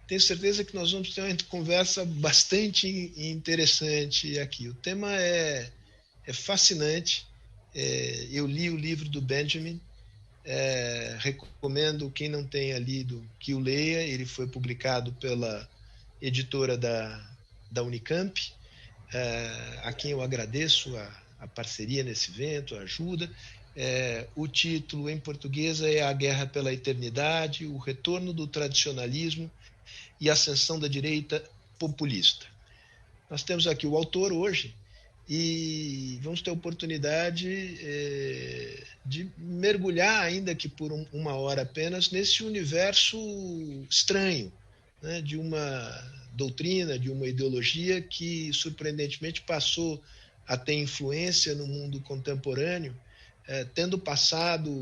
tenho certeza que nós vamos ter uma conversa bastante interessante aqui. O tema é fascinante. Eu li o livro do Benjamin, recomendo quem não tenha lido que o leia. Ele foi publicado pela editora da Unicamp, a quem eu agradeço a parceria nesse evento, a ajuda. O título em português é A Guerra pela Eternidade, o retorno do tradicionalismo e a ascensão da direita populista. Nós temos aqui o autor hoje e vamos ter a oportunidade de mergulhar, ainda que por uma hora apenas, nesse universo estranho, né, de uma doutrina, de uma ideologia que surpreendentemente passou a ter influência no mundo contemporâneo, tendo passado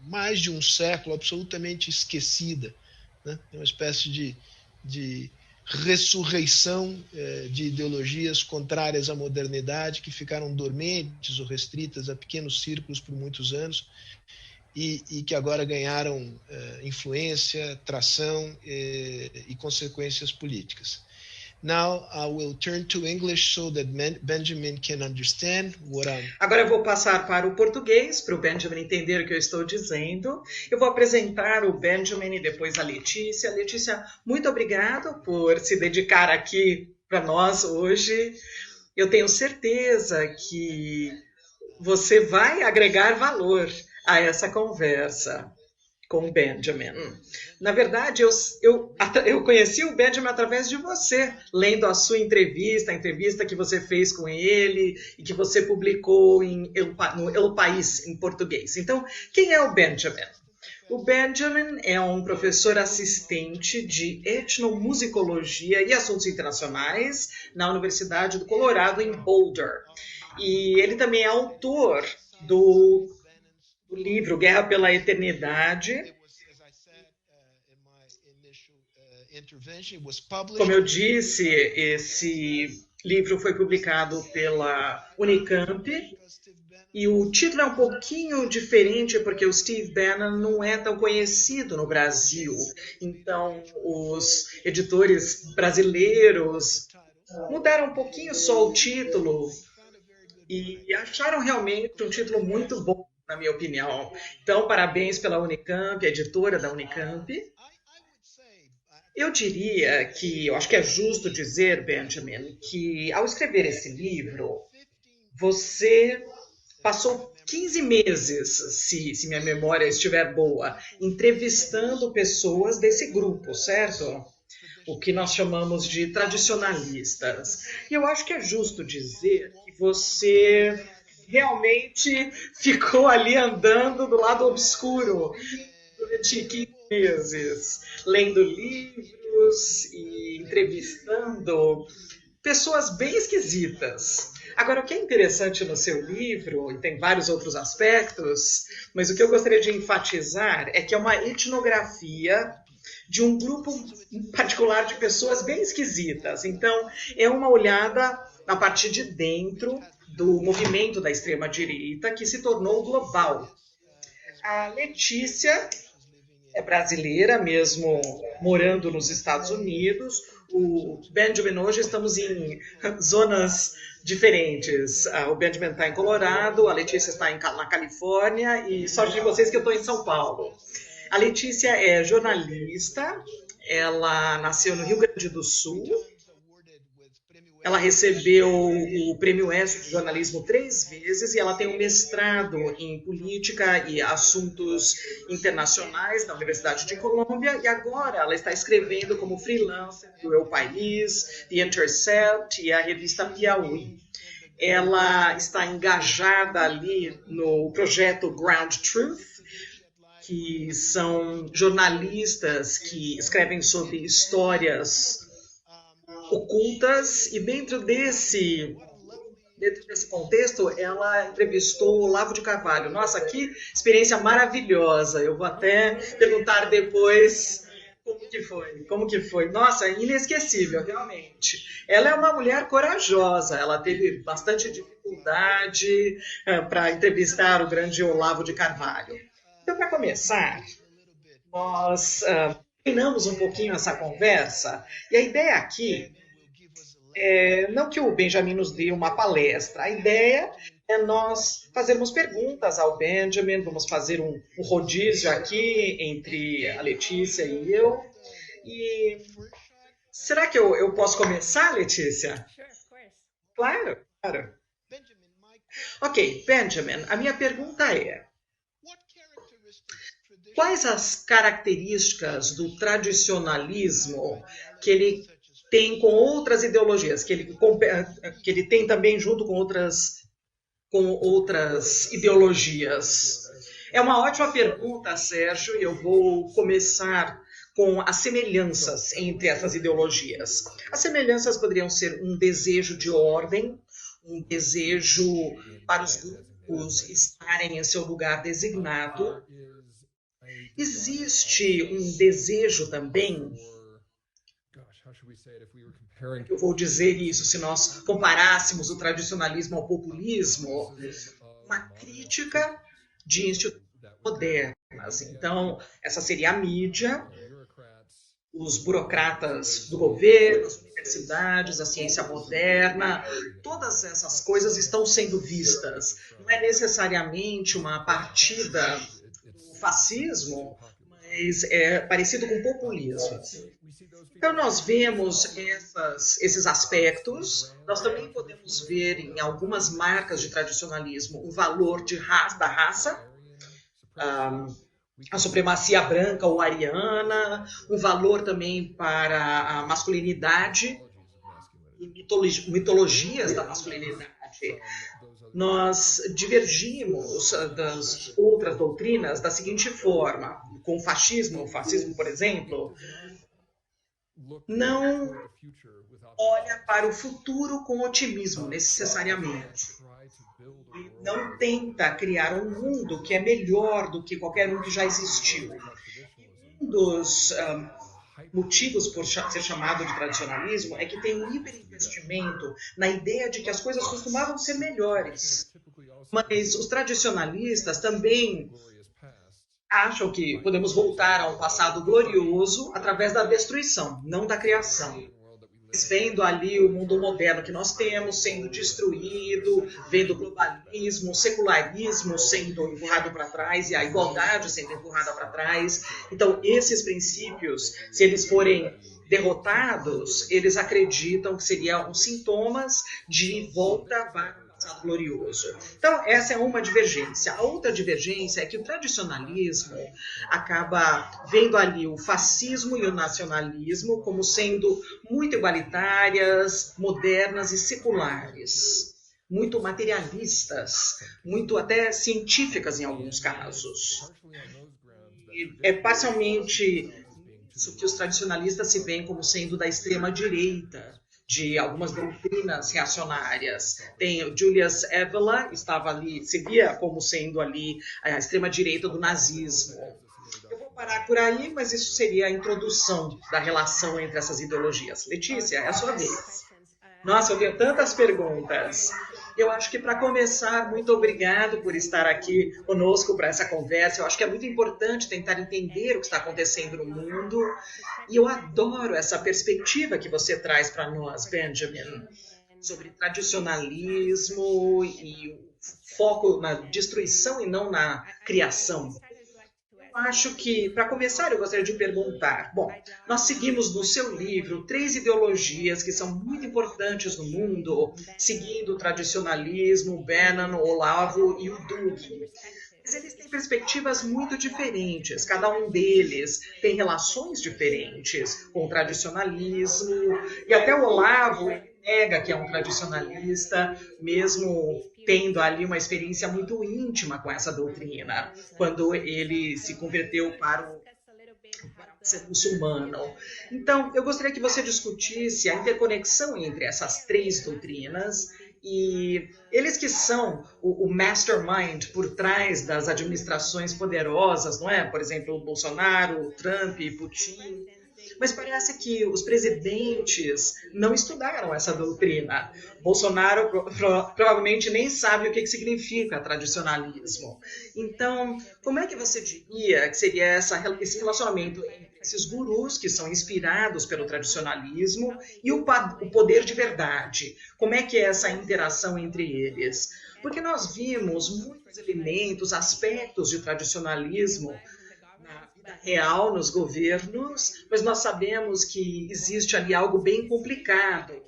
mais de um século absolutamente esquecida, né? É uma espécie de ressurreição de ideologias contrárias à modernidade que ficaram dormentes ou restritas a pequenos círculos por muitos anos e que agora ganharam influência, tração e consequências políticas. Now I will turn to English so that Benjamin can understand what I'm... Agora eu vou passar para o português, para o Benjamin entender o que eu estou dizendo. Eu vou apresentar o Benjamin e depois a Letícia. Letícia, muito obrigado por se dedicar aqui para nós hoje. Eu tenho certeza que você vai agregar valor a essa conversa com o Benjamin. Na verdade, eu conheci o Benjamin através de você, lendo a sua entrevista, a entrevista que você fez com ele e que você publicou no El País, em português. Então, quem é o Benjamin? O Benjamin é um professor assistente de etnomusicologia e assuntos internacionais na Universidade do Colorado, em Boulder. E ele também é autor do livro Guerra pela Eternidade. Como eu disse, esse livro foi publicado pela Unicamp e o título é um pouquinho diferente porque o Steve Bannon não é tão conhecido no Brasil. Então, os editores brasileiros mudaram um pouquinho só o título e acharam realmente um título muito bom, na minha opinião. Então, parabéns pela Unicamp, a editora da Unicamp. Eu diria que, eu acho que é justo dizer, Benjamin, que ao escrever esse livro, você passou 15 meses, se minha memória estiver boa, entrevistando pessoas desse grupo, certo? O que nós chamamos de tradicionalistas. E eu acho que é justo dizer que você realmente ficou ali andando do lado obscuro durante 15 meses, lendo livros e entrevistando pessoas bem esquisitas. Agora, o que é interessante no seu livro, e tem vários outros aspectos, mas o que eu gostaria de enfatizar é que é uma etnografia de um grupo particular de pessoas bem esquisitas. Então, é uma olhada a partir de dentro do movimento da extrema-direita que se tornou global. A Letícia é brasileira, mesmo morando nos Estados Unidos. O Benjamin, hoje estamos em zonas diferentes. O Benjamin está em Colorado, a Letícia está na Califórnia e sorte de vocês que eu estou em São Paulo. A Letícia é jornalista, ela nasceu no Rio Grande do Sul. Ela recebeu o Prêmio ESSO de Jornalismo 3 vezes e ela tem um mestrado em Política e Assuntos Internacionais na Universidade de Colômbia e agora ela está escrevendo como freelancer do El País, The Intercept e a revista Piauí. Ela está engajada ali no projeto Ground Truth, que são jornalistas que escrevem sobre histórias ocultas, e dentro desse contexto, ela entrevistou o Olavo de Carvalho. Nossa, que experiência maravilhosa. Eu vou até perguntar depois como que foi. Nossa, inesquecível, realmente. Ela é uma mulher corajosa, ela teve bastante dificuldade para entrevistar o grande Olavo de Carvalho. Então, para começar, nós treinamos um pouquinho essa conversa. E a ideia aqui é não que o Benjamin nos dê uma palestra, a ideia é nós fazermos perguntas ao Benjamin, vamos fazer um rodízio aqui entre a Letícia e eu. E será que eu posso começar, Letícia? Claro, claro. Ok, Benjamin, a minha pergunta é: quais as características do tradicionalismo que ele tem com outras ideologias, que ele tem também junto com outras ideologias? É uma ótima pergunta, Sérgio, e eu vou começar com as semelhanças entre essas ideologias. As semelhanças poderiam ser um desejo de ordem, um desejo para os grupos estarem em seu lugar designado. Existe um desejo também, eu vou dizer isso, se nós comparássemos o tradicionalismo ao populismo, uma crítica de instituições modernas. Então, essa seria a mídia, os burocratas do governo, as universidades, a ciência moderna, todas essas coisas estão sendo vistas. Não é necessariamente uma partida do fascismo, mas é parecido com o populismo. Então, nós vemos esses aspectos. Nós também podemos ver em algumas marcas de tradicionalismo o valor da raça, a supremacia branca ou ariana, um valor também para a masculinidade e mitologias da masculinidade. Nós divergimos das outras doutrinas da seguinte forma: com o fascismo, por exemplo, não olha para o futuro com otimismo, necessariamente. E não tenta criar um mundo que é melhor do que qualquer um que já existiu. Um dos motivos por ser chamado de tradicionalismo é que tem um hiperinvestimento na ideia de que as coisas costumavam ser melhores. Mas os tradicionalistas também acham que podemos voltar a um passado glorioso através da destruição, não da criação. Vendo ali o mundo moderno que nós temos sendo destruído, vendo o globalismo, o secularismo sendo empurrado para trás e a igualdade sendo empurrada para trás. Então, esses princípios, se eles forem derrotados, eles acreditam que seriam sintomas de volta para glorioso. Então, essa é uma divergência. A outra divergência é que o tradicionalismo acaba vendo ali o fascismo e o nacionalismo como sendo muito igualitárias, modernas e seculares, muito materialistas, muito até científicas em alguns casos. E é parcialmente isso que os tradicionalistas se veem como sendo da extrema-direita, de algumas doutrinas reacionárias. Tem o Julius Evola, estava ali, se via como sendo ali a extrema-direita do nazismo. Eu vou parar por aí, mas isso seria a introdução da relação entre essas ideologias. Letícia, é a sua vez. Nossa, eu tenho tantas perguntas. Eu acho que, para começar, muito obrigado por estar aqui conosco para essa conversa. Eu acho que é muito importante tentar entender o que está acontecendo no mundo. E eu adoro essa perspectiva que você traz para nós, Benjamin, sobre tradicionalismo e o foco na destruição e não na criação. Eu acho que, para começar, eu gostaria de perguntar. Bom, nós seguimos no seu livro 3 ideologias que são muito importantes no mundo, seguindo o tradicionalismo, o Bannon, o Olavo e o Dugin. Mas eles têm perspectivas muito diferentes. Cada um deles tem relações diferentes com o tradicionalismo. E até o Olavo nega que é um tradicionalista, mesmo tendo ali uma experiência muito íntima com essa doutrina, quando ele se converteu para o ser muçulmano. Então, eu gostaria que você discutisse a interconexão entre essas 3 doutrinas e eles que são o mastermind por trás das administrações poderosas, não é? Por exemplo, o Bolsonaro, o Trump, Putin. Mas parece que os presidentes não estudaram essa doutrina. Bolsonaro provavelmente nem sabe o que significa tradicionalismo. Então, como é que você diria que seria esse relacionamento entre esses gurus que são inspirados pelo tradicionalismo e o poder de verdade. Como é que é essa interação entre eles? Porque nós vimos muitos elementos, aspectos de tradicionalismo na vida real, nos governos, mas nós sabemos que existe ali algo bem complicado,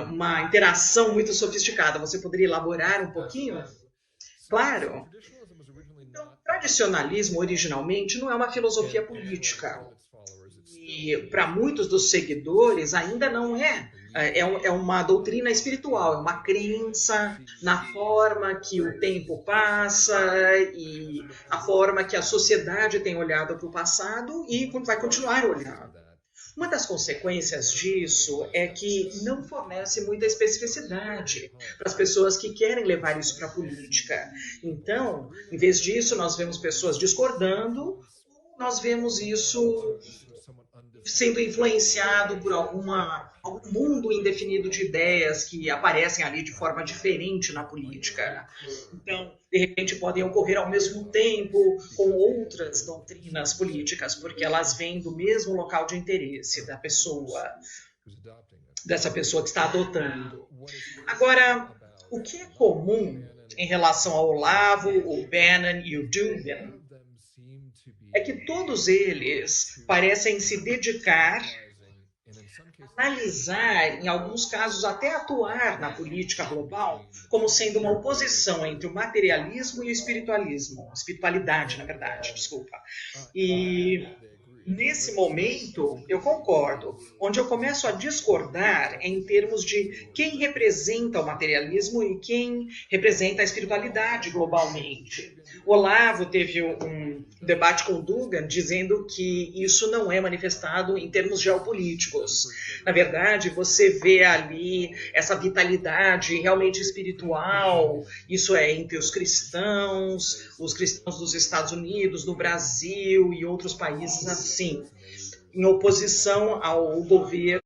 uma interação muito sofisticada. Você poderia elaborar um pouquinho? Claro. Então, tradicionalismo, originalmente, não é uma filosofia política. E para muitos dos seguidores, ainda não é. É uma doutrina espiritual, é uma crença na forma que o tempo passa e a forma que a sociedade tem olhado para o passado e vai continuar olhando. Uma das consequências disso é que não fornece muita especificidade para as pessoas que querem levar isso para a política. Então, em vez disso, nós vemos pessoas discordando, nós vemos isso sendo influenciado por algum mundo indefinido de ideias que aparecem ali de forma diferente na política. Então, de repente, podem ocorrer ao mesmo tempo com outras doutrinas políticas, porque elas vêm do mesmo local de interesse da pessoa, dessa pessoa que está adotando. Agora, o que é comum em relação ao Olavo, o Bannon e o Dugin é que todos eles parecem se dedicar a analisar, em alguns casos até atuar na política global, como sendo uma oposição entre o materialismo e o espiritualismo. Espiritualidade, na verdade, desculpa. E nesse momento, eu concordo. Onde eu começo a discordar é em termos de quem representa o materialismo e quem representa a espiritualidade globalmente. O Olavo teve um debate com o Dugin dizendo que isso não é manifestado em termos geopolíticos. Na verdade, você vê ali essa vitalidade realmente espiritual, isso é entre os cristãos dos Estados Unidos, do Brasil e outros países assim, em oposição ao governo,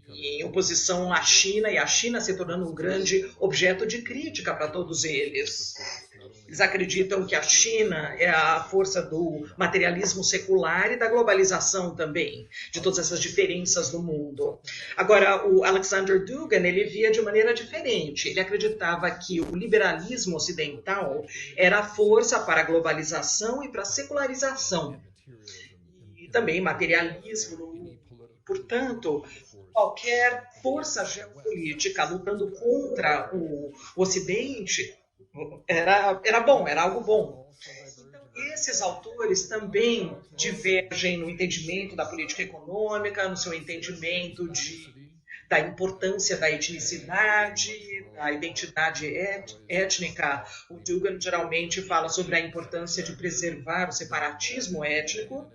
em oposição à China, e a China se tornando um grande objeto de crítica para todos eles. Eles acreditam que a China é a força do materialismo secular e da globalização também, de todas essas diferenças no mundo. Agora, o Alexander Dugin, ele via de maneira diferente. Ele acreditava que o liberalismo ocidental era a força para a globalização e para a secularização. E também materialismo. Portanto, qualquer força geopolítica lutando contra o Ocidente era bom, era algo bom. Então, esses autores também divergem no entendimento da política econômica, no seu entendimento da importância da etnicidade, da identidade étnica. O Dugin geralmente fala sobre a importância de preservar o separatismo étnico,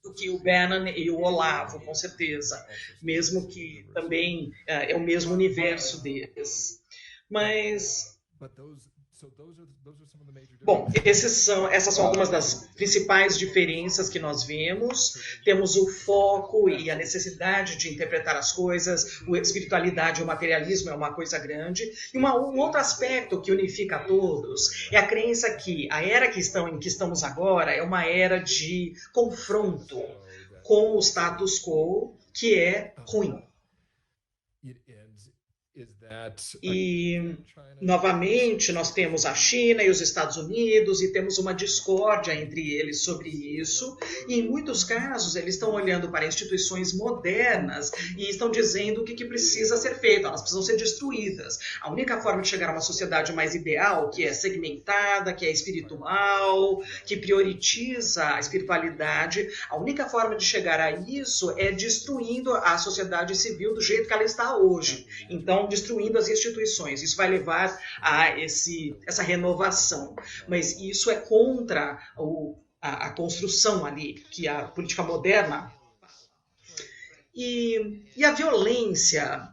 do que o Bannon e o Olavo, com certeza, mesmo que também é o mesmo universo deles. Mas bom, essas são algumas das principais diferenças que nós vemos. Temos o foco e a necessidade de interpretar as coisas, a espiritualidade e o materialismo é uma coisa grande. E um outro aspecto que unifica a todos é a crença que a era em que estamos agora é uma era de confronto com o status quo, que é ruim. E, novamente, nós temos a China e os Estados Unidos e temos uma discórdia entre eles sobre isso. E, em muitos casos, eles estão olhando para instituições modernas e estão dizendo o que precisa ser feito. Elas precisam ser destruídas. A única forma de chegar a uma sociedade mais ideal, que é segmentada, que é espiritual, que prioriza a espiritualidade, a única forma de chegar a isso é destruindo a sociedade civil do jeito que ela está hoje. Então, destruindo as instituições. Isso vai levar a essa renovação. Mas isso é contra a construção ali, que a política moderna. E a violência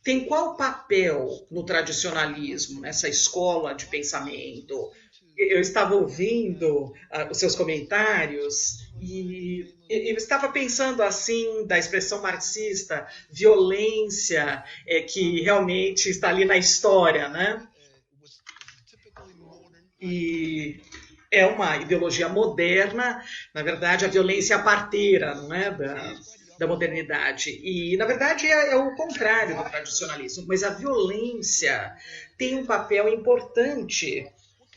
tem qual papel no tradicionalismo, nessa escola de pensamento? Eu estava ouvindo os seus comentários e eu estava pensando assim da expressão marxista, violência, que realmente está ali na história, né? E é uma ideologia moderna, na verdade, a violência parteira, não é? Da modernidade. E, na verdade, é o contrário do tradicionalismo, mas a violência tem um papel importante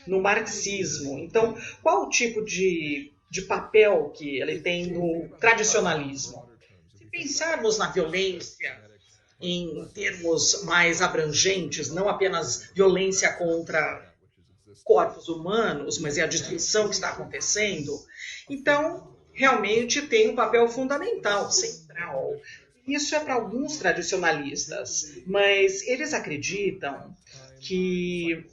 no marxismo. Então, qual o tipo de papel que ele tem no tradicionalismo? Se pensarmos na violência em termos mais abrangentes, não apenas violência contra corpos humanos, mas é a destruição que está acontecendo, então realmente tem um papel fundamental, central. Isso é para alguns tradicionalistas, mas eles acreditam que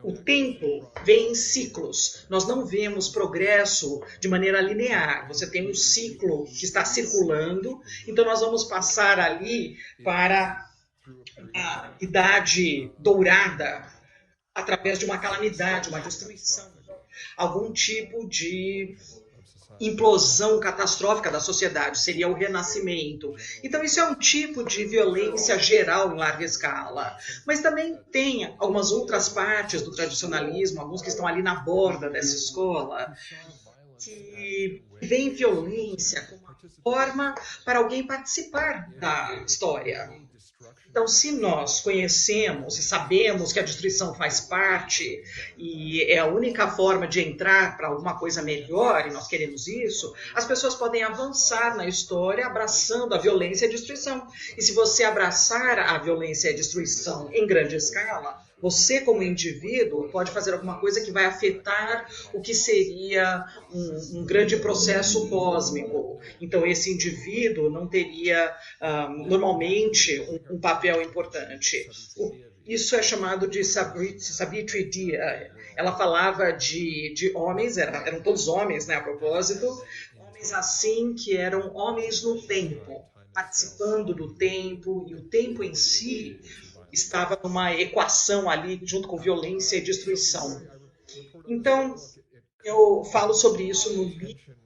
o tempo vem em ciclos. Nós não vemos progresso de maneira linear. Você tem um ciclo que está circulando, então nós vamos passar ali para a idade dourada através de uma calamidade, uma destruição, algum tipo de implosão catastrófica da sociedade, seria o renascimento. Então isso é um tipo de violência geral em larga escala. Mas também tem algumas outras partes do tradicionalismo, alguns que estão ali na borda dessa escola, que veem violência como uma forma para alguém participar da história. Então, se nós conhecemos e sabemos que a destruição faz parte e é a única forma de entrar para alguma coisa melhor, e nós queremos isso, as pessoas podem avançar na história abraçando a violência e a destruição. E se você abraçar a violência e a destruição em grande escala, você, como indivíduo, pode fazer alguma coisa que vai afetar o que seria um grande processo cósmico. Então, esse indivíduo não teria, normalmente, um papel importante. Isso é chamado de Savitri Dia. Ela falava de homens, eram todos homens, né, a propósito, homens assim que eram homens no tempo, participando do tempo, e o tempo em si estava numa equação ali junto com violência e destruição. Então, eu falo sobre isso no livro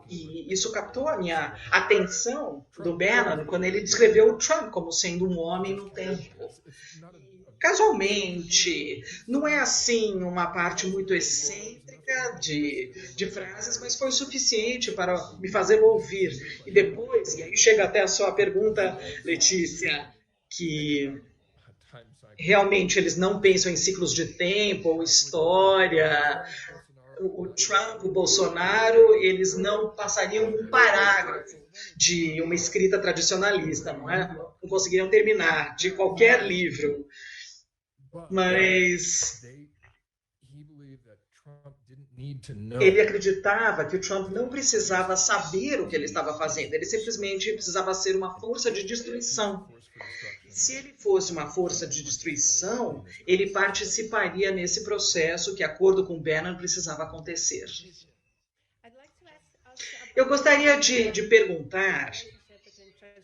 e isso captou a minha atenção do Bannon quando ele descreveu o Trump como sendo um homem no tempo. Casualmente, não é assim uma parte muito excêntrica de frases, mas foi o suficiente para me fazer ouvir. E depois, e aí chega até a sua pergunta, Letícia, que realmente eles não pensam em ciclos de tempo ou história. O Trump, o Bolsonaro, eles não passariam um parágrafo de uma escrita tradicionalista, não é? Não conseguiriam terminar de qualquer livro. Mas ele acreditava que o Trump não precisava saber o que ele estava fazendo, ele simplesmente precisava ser uma força de destruição. Se ele fosse uma força de destruição, ele participaria nesse processo que, de acordo com Bannon, precisava acontecer. Eu gostaria de perguntar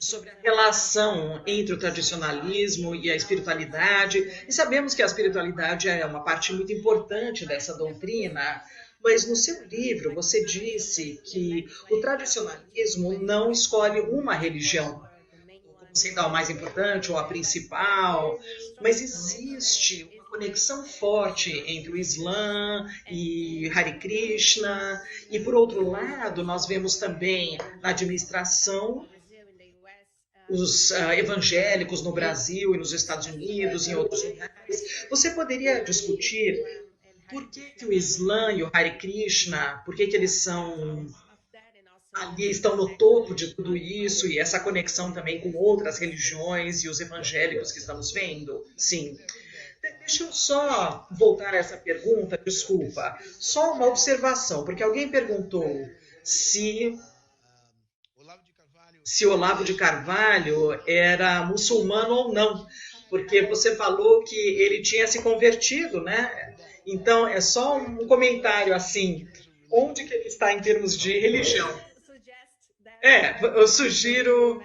sobre a relação entre o tradicionalismo e a espiritualidade. E sabemos que a espiritualidade é uma parte muito importante dessa doutrina, mas no seu livro você disse que o tradicionalismo não escolhe uma religião sendo a mais importante ou a principal, mas existe uma conexão forte entre o Islã e Hare Krishna, e por outro lado nós vemos também na administração os evangélicos no Brasil e nos Estados Unidos e em outros lugares. Você poderia discutir por que o Islã e o Hare Krishna, por que eles são ali, estão no topo de tudo isso, e essa conexão também com outras religiões e os evangélicos que estamos vendo? Sim. Deixa eu só voltar a essa pergunta, desculpa. Só uma observação, porque alguém perguntou se Olavo de Carvalho era muçulmano ou não, porque você falou que ele tinha se convertido, né? Então, é só um comentário assim, onde que ele está em termos de religião? Eu sugiro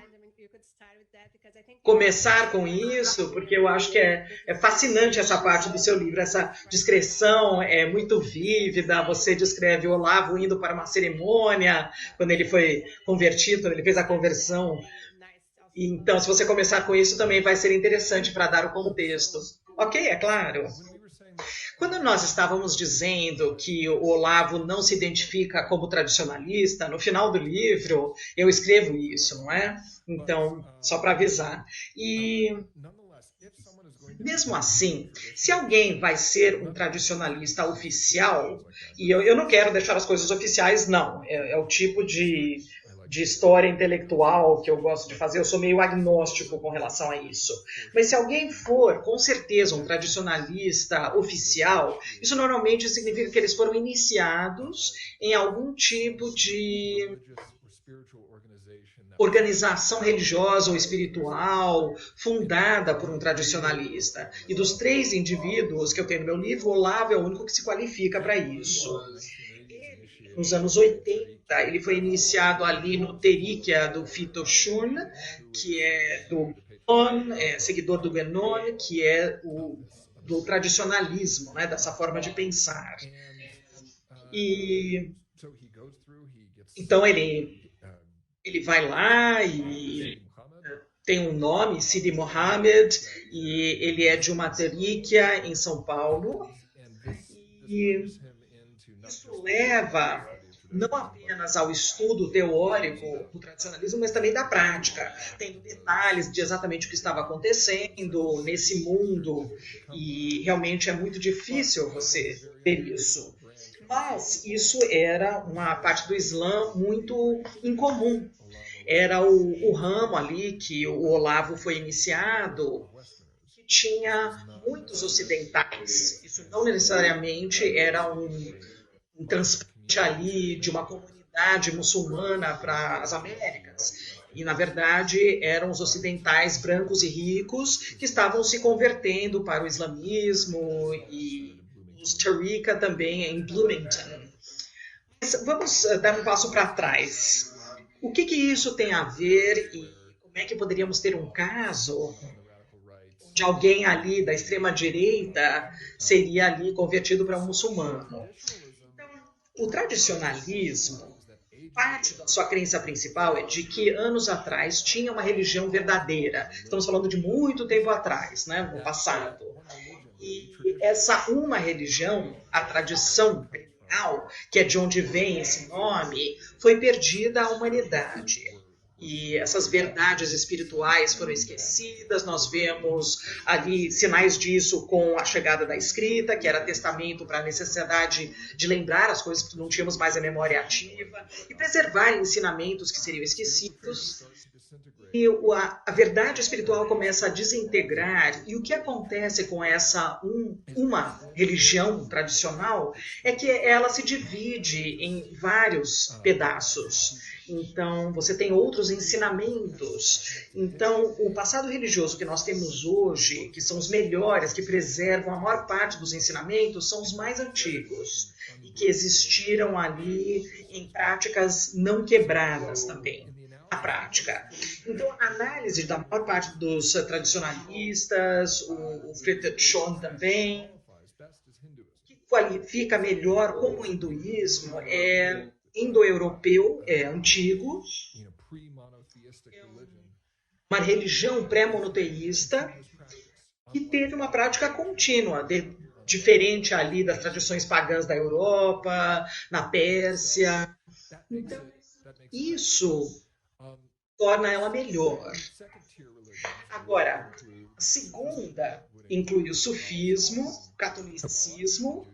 começar com isso, porque eu acho que é fascinante essa parte do seu livro, essa descrição é muito vívida, você descreve o Olavo indo para uma cerimônia, quando ele foi convertido, quando ele fez a conversão. Então, se você começar com isso, também vai ser interessante para dar o contexto. Ok, é claro. Quando nós estávamos dizendo que o Olavo não se identifica como tradicionalista, no final do livro eu escrevo isso, não é? Então, só para avisar. E, mesmo assim, se alguém vai ser um tradicionalista oficial, e eu não quero deixar as coisas oficiais, não, é o tipo de história intelectual que eu gosto de fazer, eu sou meio agnóstico com relação a isso. Mas se alguém for, com certeza, um tradicionalista oficial, isso normalmente significa que eles foram iniciados em algum tipo de organização religiosa ou espiritual fundada por um tradicionalista. E dos 3 indivíduos que eu tenho no meu livro, o Olavo é o único que se qualifica para isso. Nos anos 80, ele foi iniciado ali no Teríquia do Fito Shun, que é do Guénon, seguidor do Guénon, que é do tradicionalismo, né, dessa forma de pensar. E então ele vai lá e tem um nome, Sidi Mohammed, e ele é de uma teríquia em São Paulo. E isso leva não apenas ao estudo teórico do tradicionalismo, mas também da prática. Tem detalhes de exatamente o que estava acontecendo nesse mundo, e realmente é muito difícil você ver isso. Mas isso era uma parte do Islã muito incomum. Era o ramo ali que o Olavo foi iniciado, que tinha muitos ocidentais. Isso não necessariamente era um transplante ali de uma comunidade muçulmana para as Américas. E, na verdade, eram os ocidentais brancos e ricos que estavam se convertendo para o islamismo, e os Tariqa também em Bloomington. Mas vamos dar um passo para trás. O que isso tem a ver e como é que poderíamos ter um caso de alguém ali da extrema-direita seria ali convertido para um muçulmano? Então, o tradicionalismo, parte da sua crença principal é de que anos atrás tinha uma religião verdadeira. Estamos falando de muito tempo atrás, né, no passado. E essa uma religião, a tradição perennial, que é de onde vem esse nome, foi perdida à humanidade. E essas verdades espirituais foram esquecidas. Nós vemos ali sinais disso com a chegada da escrita, que era testamento para a necessidade de lembrar as coisas que não tínhamos mais a memória ativa, e preservar ensinamentos que seriam esquecidos. E a verdade espiritual começa a desintegrar, e o que acontece com essa uma religião tradicional é que ela se divide em vários pedaços. Então, você tem outros ensinamentos. Então, o passado religioso que nós temos hoje, que são os melhores, que preservam a maior parte dos ensinamentos, são os mais antigos, e que existiram ali em práticas não quebradas também. Prática. Então, a análise da maior parte dos tradicionalistas, o Fritz Schoen também, que qualifica melhor como o hinduísmo é indo-europeu, é antigo, é uma religião pré-monoteísta que teve uma prática contínua, diferente ali das tradições pagãs da Europa, na Pérsia. Então, isso torna ela melhor. Agora, a segunda inclui o sufismo, o catolicismo,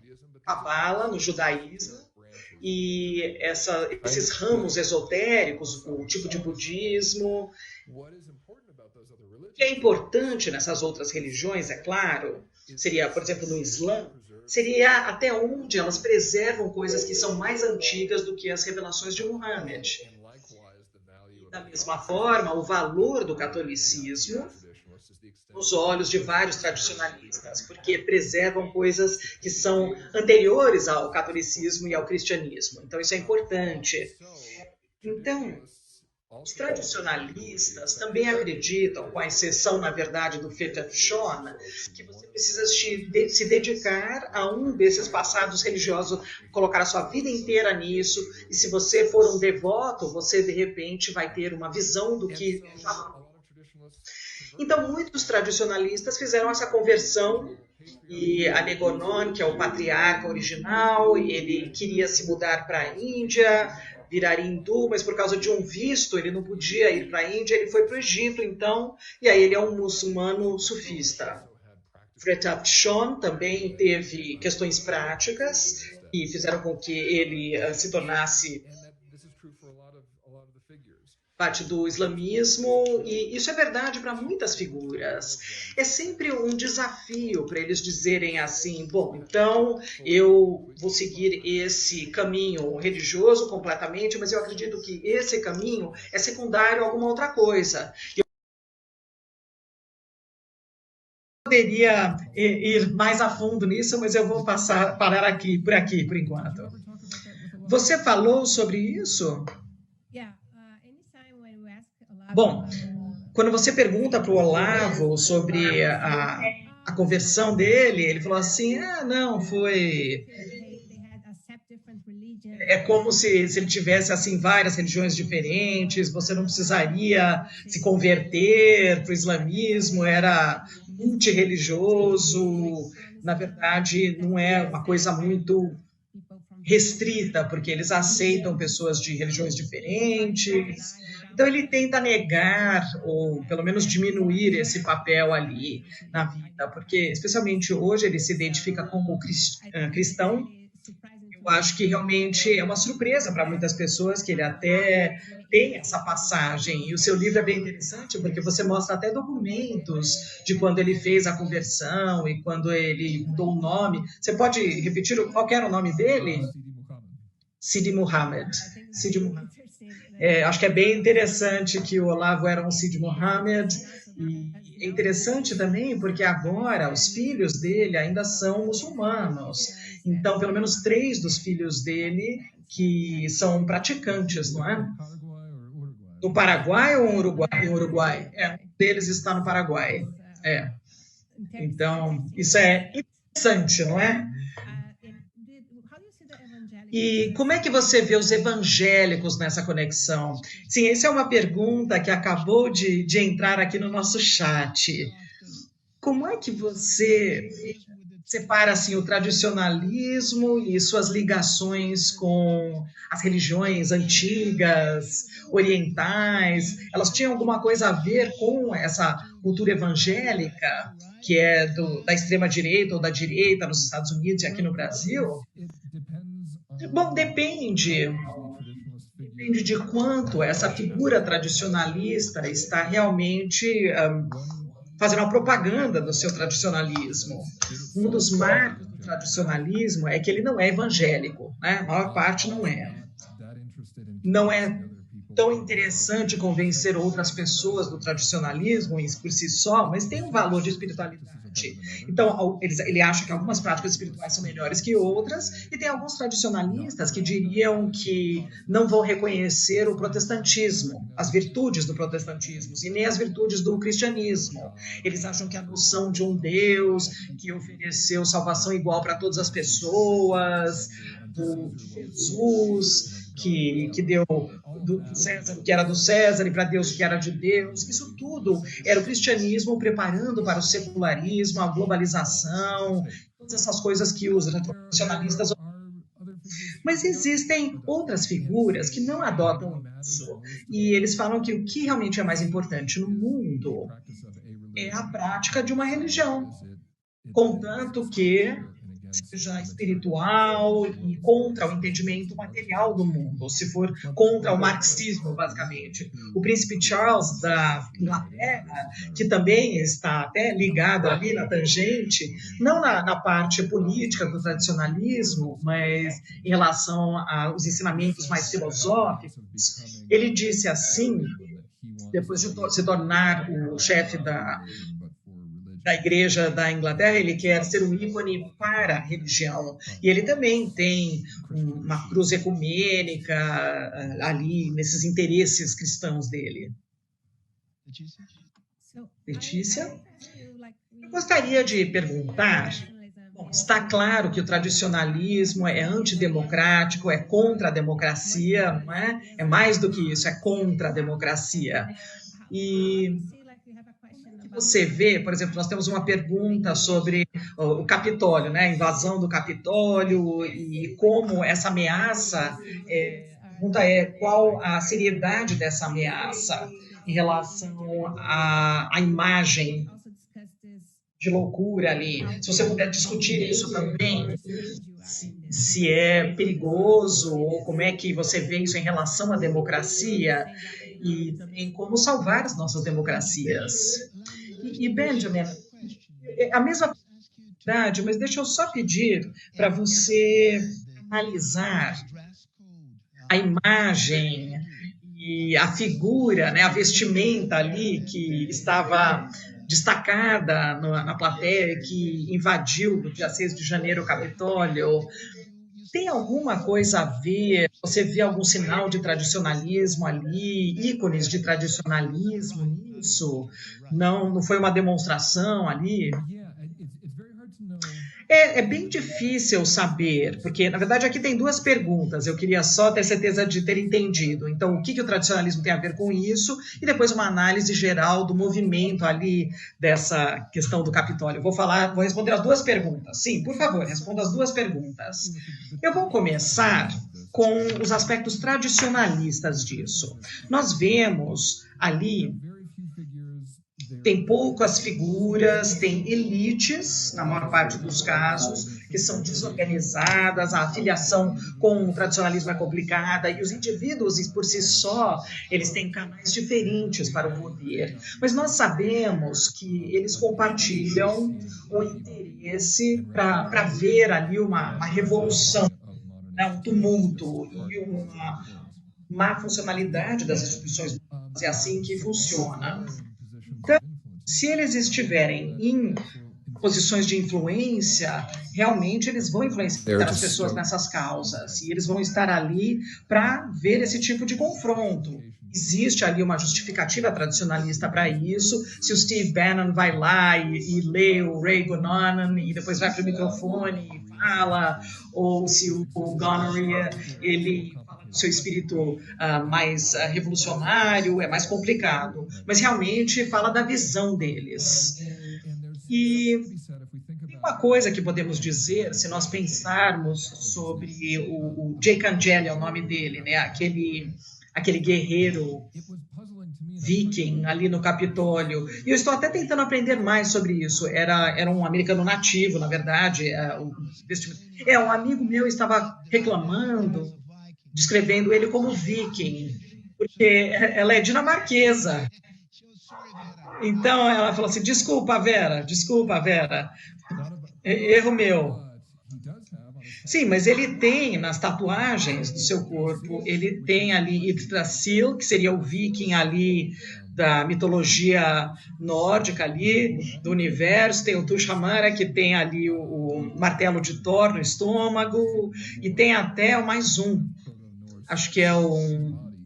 cabala no judaísmo, e esses ramos esotéricos, o tipo de budismo. O que é importante nessas outras religiões, é claro, seria, por exemplo, no Islã, seria até onde elas preservam coisas que são mais antigas do que as revelações de Muhammad. Da mesma forma, o valor do catolicismo nos olhos de vários tradicionalistas, porque preservam coisas que são anteriores ao catolicismo e ao cristianismo. Então, isso é importante. Então, os tradicionalistas também acreditam, com a exceção, na verdade, do Fritz Schoen, que você precisa se dedicar a um desses passados religiosos, colocar a sua vida inteira nisso, e se você for um devoto, você, de repente, vai ter uma visão do que Então, muitos tradicionalistas fizeram essa conversão e Anagonon, que é o patriarca original, ele queria se mudar para a Índia, virar hindu, mas por causa de um visto ele não podia ir para a Índia, ele foi para o Egito, então, e aí ele é um muçulmano sufista. Pratap Shon também teve questões práticas que fizeram com que ele se tornasse parte do islamismo, e isso é verdade para muitas figuras. É sempre um desafio para eles dizerem assim, bom, então eu vou seguir esse caminho religioso completamente, mas eu acredito que esse caminho é secundário a alguma outra coisa. Eu poderia ir mais a fundo nisso, mas eu vou parar aqui, por enquanto. Você falou sobre isso? Bom, quando você pergunta para o Olavo sobre a conversão dele, ele falou assim, não, foi... É como se ele tivesse assim várias religiões diferentes, você não precisaria se converter para o islamismo, era multirreligioso, na verdade não é uma coisa muito restrita, porque eles aceitam pessoas de religiões diferentes. Então ele tenta negar, ou pelo menos diminuir esse papel ali na vida, porque especialmente hoje ele se identifica como cristão. Eu acho que realmente é uma surpresa para muitas pessoas que ele até tem essa passagem. E o seu livro é bem interessante porque você mostra até documentos de quando ele fez a conversão e quando ele mudou o nome. Você pode repetir qual era o nome dele? Sidi Muhammad. Sidi Muhammad. Acho que é bem interessante que o Olavo era um Sidi Muhammad. E é interessante também porque agora os filhos dele ainda são muçulmanos. Então, pelo menos 3 dos filhos dele que são praticantes, não é? No Paraguai ou no Uruguai? Um deles está no Paraguai. Então, isso é interessante, não é? E como é que você vê os evangélicos nessa conexão? Sim, essa é uma pergunta que acabou de entrar aqui no nosso chat. Como é que você separa assim, o tradicionalismo e suas ligações com as religiões antigas, orientais? Elas tinham alguma coisa a ver com essa cultura evangélica, que é da extrema-direita ou da direita nos Estados Unidos e aqui no Brasil? Bom, depende de quanto essa figura tradicionalista está realmente fazendo uma propaganda do seu tradicionalismo. Um dos marcos do tradicionalismo é que ele não é evangélico, né? A maior parte não é. Não é tão interessante convencer outras pessoas do tradicionalismo por si só, mas tem um valor de espiritualidade. Então, ele acha que algumas práticas espirituais são melhores que outras, e tem alguns tradicionalistas que diriam que não vão reconhecer o protestantismo, as virtudes do protestantismo, e nem as virtudes do cristianismo. Eles acham que a noção de um Deus que ofereceu salvação igual para todas as pessoas, do Jesus que deu do César o que era do César e para Deus o que era de Deus. Isso tudo era o cristianismo preparando para o secularismo, a globalização, todas essas coisas que os tradicionalistas. Mas existem outras figuras que não adotam isso. E eles falam que o que realmente é mais importante no mundo é a prática de uma religião, contanto que seja espiritual e contra o entendimento material do mundo, ou se for contra o marxismo, basicamente. O príncipe Charles da Inglaterra, que também está até ligado ali na tangente, não na parte política do tradicionalismo, mas em relação aos ensinamentos mais filosóficos, ele disse assim, depois de se tornar o chefe da Igreja da Inglaterra, ele quer ser um ícone para a religião. E ele também tem uma cruz ecumênica ali, nesses interesses cristãos dele. Letícia? Eu gostaria de perguntar, bom, está claro que o tradicionalismo é antidemocrático, é contra a democracia, não é? É mais do que isso, é contra a democracia. E Você vê, por exemplo, nós temos uma pergunta sobre o Capitólio, né? A invasão do Capitólio e como essa ameaça, a pergunta é qual a seriedade dessa ameaça em relação à imagem de loucura ali. Se você puder discutir isso também, se é perigoso ou como é que você vê isso em relação à democracia e também como salvar as nossas democracias. E Benjamin, a mesma verdade, mas deixa eu só pedir para você analisar a imagem e a figura, né, a vestimenta ali que estava destacada na plateia, que invadiu no dia 6 de janeiro o Capitólio. Tem alguma coisa a ver? Você vê algum sinal de tradicionalismo ali, ícones de tradicionalismo nisso? Não foi uma demonstração ali? É bem difícil saber, porque, na verdade, aqui tem duas perguntas. Eu queria só ter certeza de ter entendido. Então, o que o tradicionalismo tem a ver com isso? E depois uma análise geral do movimento ali dessa questão do Capitólio. Vou responder as duas perguntas. Sim, por favor, responda as duas perguntas. Eu vou começar com os aspectos tradicionalistas disso. Nós vemos ali tem poucas figuras, tem elites, na maior parte dos casos, que são desorganizadas, a afiliação com o tradicionalismo é complicada, e os indivíduos, por si só, eles têm canais diferentes para o poder. Mas nós sabemos que eles compartilham o interesse para ver ali uma revolução, né, um tumulto e uma má funcionalidade das instituições. É assim que funciona. Então, se eles estiverem em posições de influência, realmente eles vão influenciar as pessoas nessas causas. E eles vão estar ali para ver esse tipo de confronto. Existe ali uma justificativa tradicionalista para isso. Se o Steve Bannon vai lá e lê o Ray Gononan e depois vai para o microfone e fala, ou se o Gonorrhea, ele seu espírito mais revolucionário, é mais complicado, mas realmente fala da visão deles. E tem uma coisa que podemos dizer, se nós pensarmos sobre o Jake Angeli, é o nome dele, né? aquele guerreiro viking ali no Capitólio. E eu estou até tentando aprender mais sobre isso. Era um americano nativo, na verdade. Um amigo meu estava reclamando, descrevendo ele como viking, porque ela é dinamarquesa. Então ela falou assim, desculpa, Vera, erro meu. Sim, mas ele tem nas tatuagens do seu corpo, ele tem ali Yggdrasil, que seria o viking ali da mitologia nórdica ali, do universo, tem o Tushamara, que tem ali o martelo de Thor no estômago, e tem até mais um, acho que é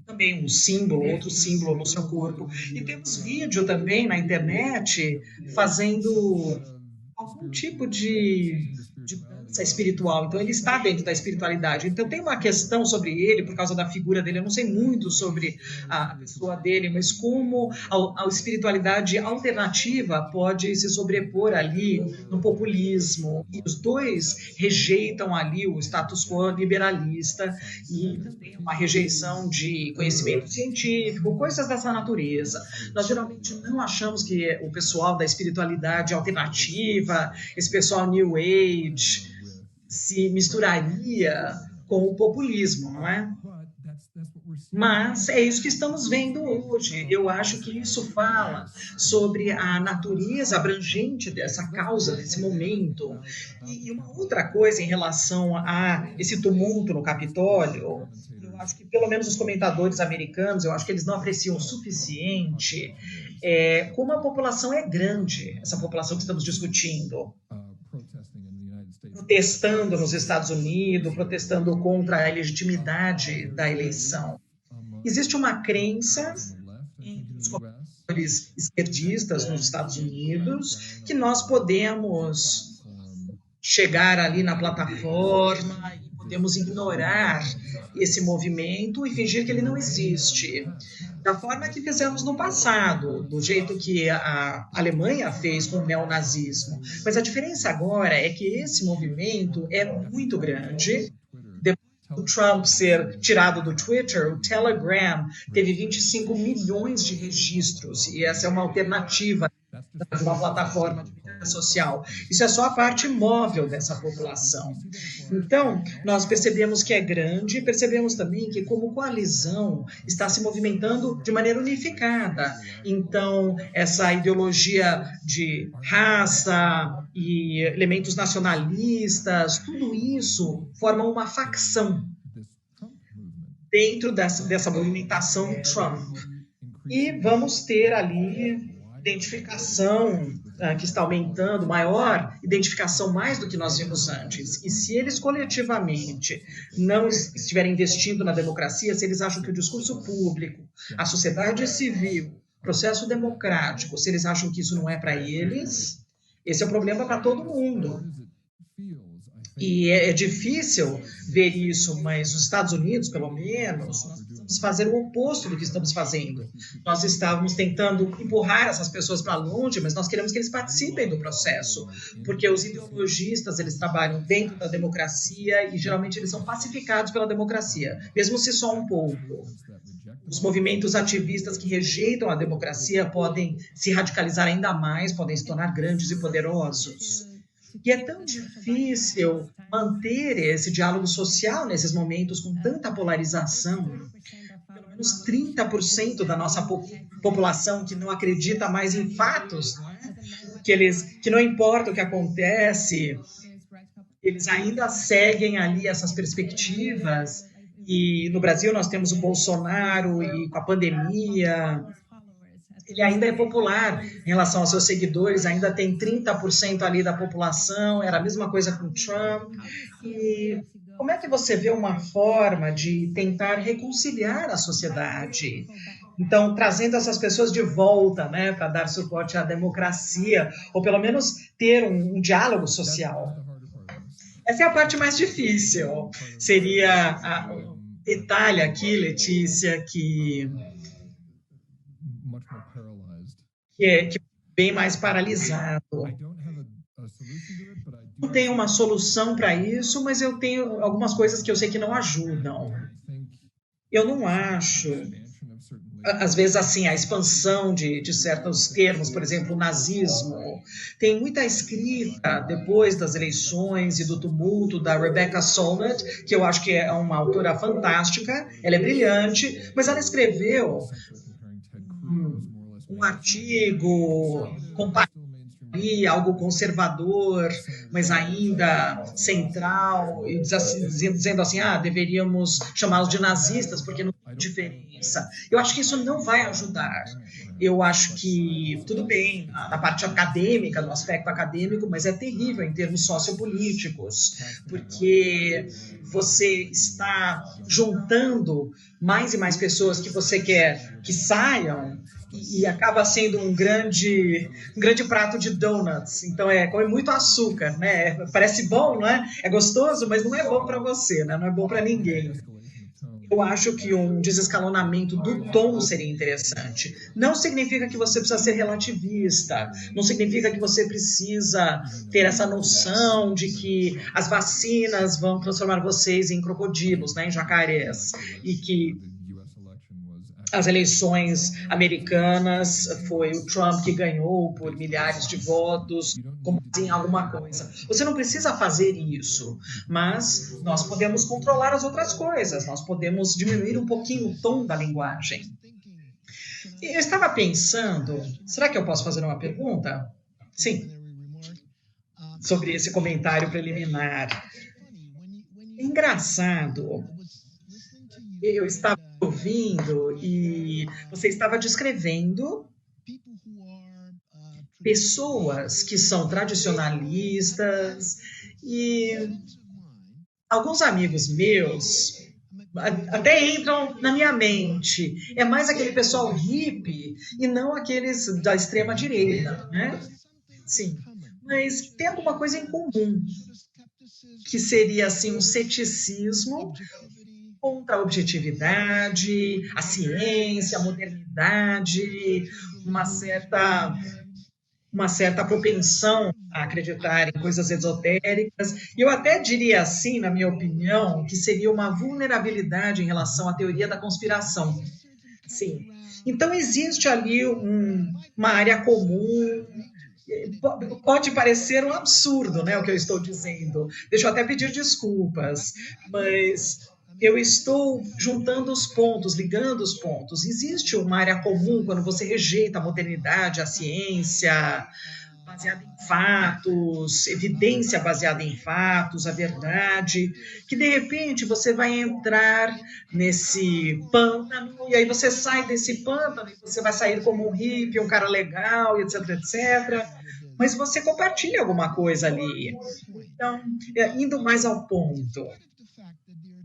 também um símbolo, outro símbolo no seu corpo. E temos vídeo também na internet fazendo algum tipo de dança espiritual. Então, ele está dentro da espiritualidade. Então, tem uma questão sobre ele, por causa da figura dele. Eu não sei muito sobre a pessoa dele, mas como a espiritualidade alternativa pode se sobrepor ali no populismo. E os dois rejeitam ali o status quo liberalista e também uma rejeição de conhecimento científico, coisas dessa natureza. Nós geralmente não achamos que o pessoal da espiritualidade alternativa, esse pessoal New Age, se misturaria com o populismo, não é? Mas é isso que estamos vendo hoje. Eu acho que isso fala sobre a natureza abrangente dessa causa, desse momento. E uma outra coisa em relação a esse tumulto no Capitólio, eu acho que pelo menos os comentadores americanos, eu acho que eles não apreciam o suficiente como a população é grande, essa população que estamos discutindo. Protestando nos Estados Unidos, protestando contra a legitimidade da eleição. Existe uma crença entre os comentadores esquerdistas nos Estados Unidos que nós podemos chegar ali na plataforma e podemos ignorar esse movimento e fingir que ele não existe. Da forma que fizemos no passado, do jeito que a Alemanha fez com o neonazismo. Mas a diferença agora é que esse movimento é muito grande. O Trump ser tirado do Twitter, o Telegram teve 25 milhões de registros, e essa é uma alternativa de uma plataforma de mídia social. Isso é só a parte móvel dessa população. Então, nós percebemos que é grande, e percebemos também que, como coalizão, está se movimentando de maneira unificada. Então, essa ideologia de raça e elementos nacionalistas, tudo isso forma uma facção dentro dessa movimentação Trump. E vamos ter ali identificação que está aumentando, maior identificação mais do que nós vimos antes. E se eles coletivamente não estiverem investindo na democracia, se eles acham que o discurso público, a sociedade civil, o processo democrático, se eles acham que isso não é para eles, esse é o problema para todo mundo. E é difícil ver isso, mas os Estados Unidos, pelo menos, nós precisamos fazer o oposto do que estamos fazendo. Nós estávamos tentando empurrar essas pessoas para longe, mas nós queremos que eles participem do processo, porque os ideologistas, eles trabalham dentro da democracia e geralmente eles são pacificados pela democracia, mesmo se só um pouco. Os movimentos ativistas que rejeitam a democracia podem se radicalizar ainda mais, podem se tornar grandes e poderosos. E é tão difícil manter esse diálogo social nesses momentos com tanta polarização. Pelo menos 30% da nossa população que não acredita mais em fatos, não é? que não importa o que acontece, eles ainda seguem ali essas perspectivas. E no Brasil nós temos o Bolsonaro e com a pandemia, ele ainda é popular em relação aos seus seguidores, ainda tem 30% ali da população, era a mesma coisa com o Trump. E como é que você vê uma forma de tentar reconciliar a sociedade? Então, trazendo essas pessoas de volta, né, para dar suporte à democracia, ou pelo menos ter um diálogo social. Essa é a parte mais difícil. Seria o detalhe aqui, Letícia, que é bem mais paralisado. Não tenho uma solução para isso, mas eu tenho algumas coisas que eu sei que não ajudam. Eu não acho, às vezes, assim, a expansão de certos termos, por exemplo, o nazismo. Tem muita escrita depois das eleições e do tumulto da Rebecca Solnit, que eu acho que é uma autora fantástica, ela é brilhante, mas ela escreveu um artigo compartilhado, algo conservador, mas ainda central, e dizendo assim, deveríamos chamá-los de nazistas, porque não tem diferença. Eu acho que isso não vai ajudar. Eu acho que, tudo bem, na parte acadêmica, no aspecto acadêmico, mas é terrível em termos sociopolíticos, porque você está juntando mais e mais pessoas que você quer que saiam, e acaba sendo um grande prato de donuts. Então, come muito açúcar, né? Parece bom, não é? É gostoso, mas não é bom para você, né? Não é bom para ninguém. Eu acho que um desescalonamento do tom seria interessante. Não significa que você precisa ser relativista, não significa que você precisa ter essa noção de que as vacinas vão transformar vocês em crocodilos, né, em jacarés, e que as eleições americanas foi o Trump que ganhou por milhares de votos, como em alguma coisa. Você não precisa fazer isso, mas nós podemos controlar as outras coisas, nós podemos diminuir um pouquinho o tom da linguagem. Eu estava pensando, será que eu posso fazer uma pergunta? Sim, sobre esse comentário preliminar. É engraçado, eu estava ouvindo e você estava descrevendo pessoas que são tradicionalistas e alguns amigos meus até entram na minha mente. É mais aquele pessoal hippie e não aqueles da extrema direita, né? Sim, mas tem alguma coisa em comum. que seria assim um ceticismo contra a objetividade, a ciência, a modernidade, uma certa propensão a acreditar em coisas esotéricas. E eu até diria assim, na minha opinião, que seria uma vulnerabilidade em relação à teoria da conspiração. Sim. Então, existe ali uma área comum. Pode parecer um absurdo, né, o que eu estou dizendo. Deixa eu até pedir desculpas, mas eu estou juntando os pontos, ligando os pontos. Existe uma área comum quando você rejeita a modernidade, a ciência baseada em fatos, evidência baseada em fatos, a verdade, que de repente você vai entrar nesse pântano, e aí você sai desse pântano, e você vai sair como um hippie, um cara legal, etc, etc, mas você compartilha alguma coisa ali. Então, indo mais ao ponto,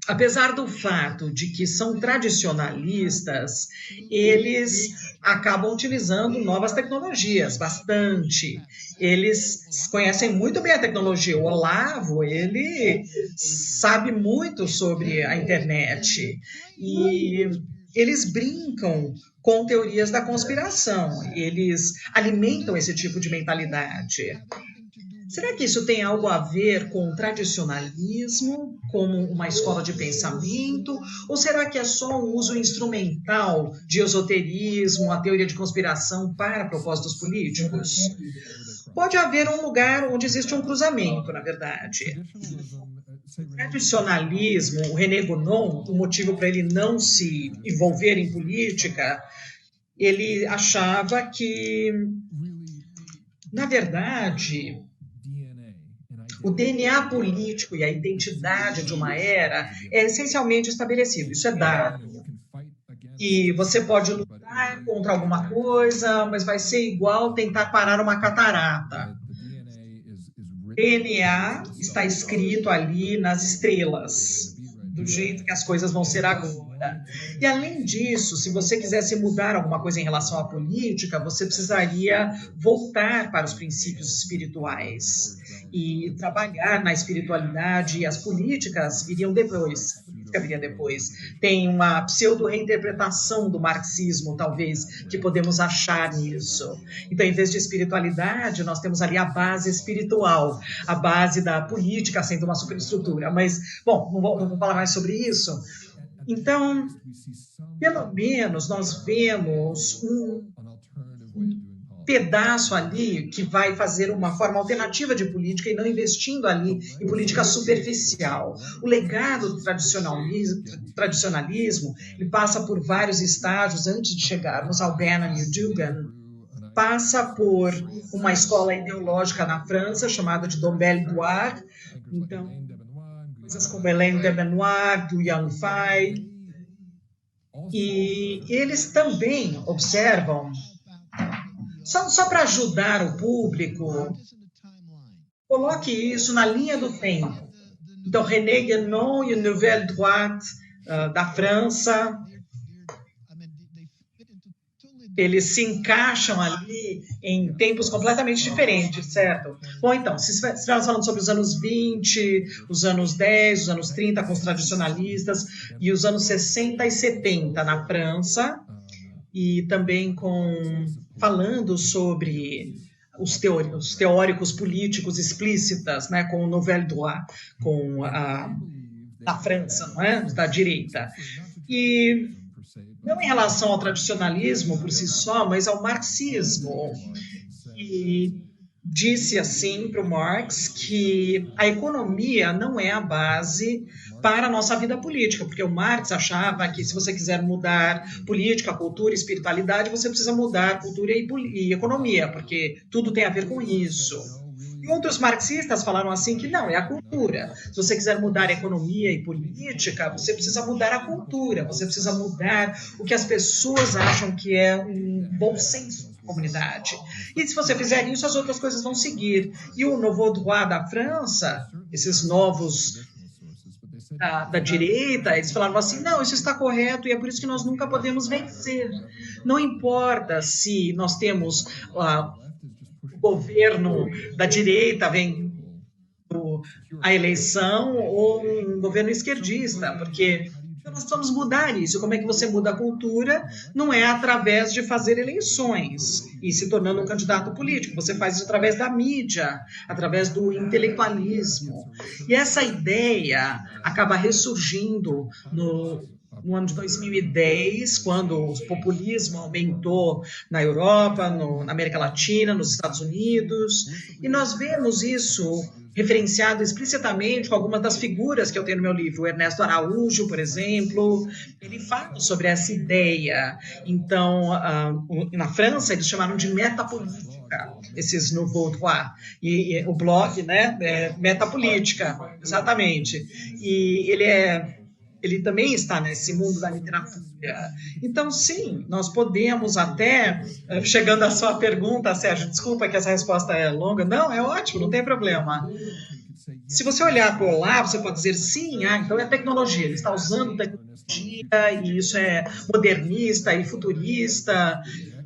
apesar do fato de que são tradicionalistas, eles acabam utilizando novas tecnologias, bastante. Eles conhecem muito bem a tecnologia. O Olavo, ele sabe muito sobre a internet. E eles brincam com teorias da conspiração. Eles alimentam esse tipo de mentalidade. Será que isso tem algo a ver com o tradicionalismo, como uma escola de pensamento? Ou será que é só um uso instrumental de esoterismo, a teoria de conspiração para propósitos políticos? Pode haver um lugar onde existe um cruzamento, na verdade. O tradicionalismo, o René Guénon, o motivo para ele não se envolver em política, ele achava que, na verdade, o DNA político e a identidade de uma era é essencialmente estabelecido, isso é dado. E você pode lutar contra alguma coisa, mas vai ser igual tentar parar uma catarata. O DNA está escrito ali nas estrelas, do jeito que as coisas vão ser agora. E, além disso, se você quisesse mudar alguma coisa em relação à política, você precisaria voltar para os princípios espirituais e trabalhar na espiritualidade, e as políticas viriam depois. Tem uma pseudo-reinterpretação do marxismo, talvez, que podemos achar nisso. Então, em vez de espiritualidade, nós temos ali a base espiritual, a base da política sendo uma superestrutura. Mas, bom, não vou falar mais sobre isso. Então, pelo menos nós vemos um pedaço ali que vai fazer uma forma alternativa de política e não investindo ali em política superficial. O legado do tradicionalismo ele passa por vários estágios antes de chegarmos ao Bannon e o Dugin. Passa por uma escola ideológica na França chamada de Dombele Douar, então coisas como Hélène de Benoit, do Yang Fai, e eles também observam. Só para ajudar o público, coloque isso na linha do tempo. Então, René Guénon e a Nouvelle Droite da França, eles se encaixam ali em tempos completamente diferentes, certo? Bom, então, se estivermos falando sobre os anos 20, os anos 10, os anos 30 com os tradicionalistas e os anos 60 e 70 na França, e também falando sobre os teóricos políticos explícitas, né, com o Nouvelle Droite, com a França, não é? Da direita. E não em relação ao tradicionalismo por si só, mas ao marxismo. E disse assim para o Marx que a economia não é a base para a nossa vida política, porque o Marx achava que se você quiser mudar política, cultura, espiritualidade, você precisa mudar cultura e economia, porque tudo tem a ver com isso. E outros marxistas falaram assim que não, é a cultura. Se você quiser mudar a economia e política, você precisa mudar a cultura, você precisa mudar o que as pessoas acham que é um bom senso da comunidade. E se você fizer isso, as outras coisas vão seguir. E o Nouveau Droit da França, esses novos da direita, eles falavam assim, não, isso está correto e é por isso que nós nunca podemos vencer. Não importa se nós temos o governo da direita vem candidato à eleição ou um governo esquerdista, porque nós precisamos mudar isso. Como é que você muda a cultura? Não é através de fazer eleições e se tornando um candidato político. Você faz isso através da mídia, através do intelectualismo. E essa ideia acaba ressurgindo no ano de 2010, quando o populismo aumentou na Europa, na América Latina, nos Estados Unidos, e nós vemos isso referenciado explicitamente com algumas das figuras que eu tenho no meu livro. O Ernesto Araújo, por exemplo, ele fala sobre essa ideia. Então, na França, eles chamaram de metapolítica, esses Nouveau Droit, e o blog, né, é metapolítica, exatamente. E ele também está nesse mundo da literatura. Então, sim, nós podemos até, chegando à sua pergunta, Sérgio, desculpa que essa resposta é longa. Não, é ótimo, não tem problema. Se você olhar para o Olavo, você pode dizer, sim, então é tecnologia, ele está usando tecnologia, e isso é modernista e futurista,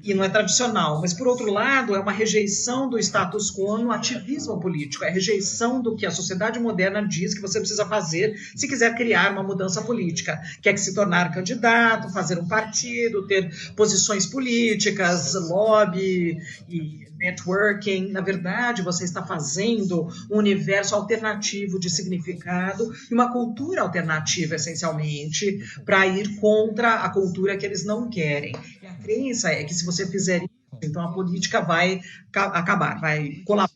e não é tradicional. Mas, por outro lado, é uma rejeição do status quo no ativismo político, é a rejeição do que a sociedade moderna diz que você precisa fazer se quiser criar uma mudança política. Quer que se tornar candidato, fazer um partido, ter posições políticas, lobby e networking. Na verdade, você está fazendo um universo alternativo de significado e uma cultura alternativa, essencialmente, para ir contra a cultura que eles não querem. E a crença é que se você fizer isso, então a política vai acabar, vai colaborar.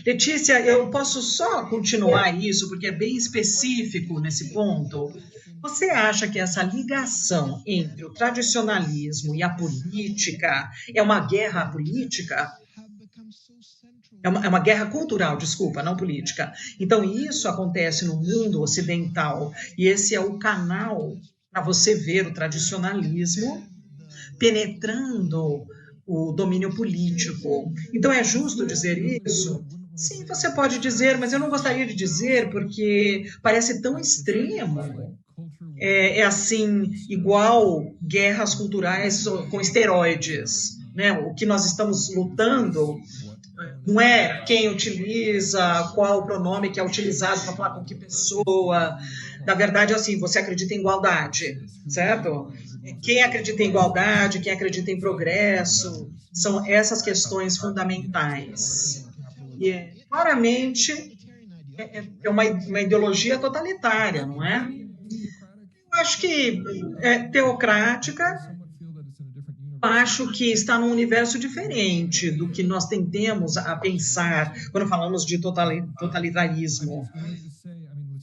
Letícia, eu posso só continuar isso, porque é bem específico nesse ponto. Você acha que essa ligação entre o tradicionalismo e a política é uma guerra política? É uma guerra cultural, desculpa, não política. Então, isso acontece no mundo ocidental, e esse é o canal para você ver o tradicionalismo penetrando o domínio político. Então, é justo dizer isso? Sim, você pode dizer, mas eu não gostaria de dizer porque parece tão extremo. É assim, igual guerras culturais com esteroides, né? O que nós estamos lutando não é quem utiliza, qual o pronome que é utilizado para falar com que pessoa. Na verdade, assim, você acredita em igualdade, certo? Quem acredita em igualdade, quem acredita em progresso, são essas questões fundamentais. E, claramente, é uma ideologia totalitária, não é? Eu acho que é teocrática, acho que está num universo diferente do que nós tendemos a pensar quando falamos de totalitarismo.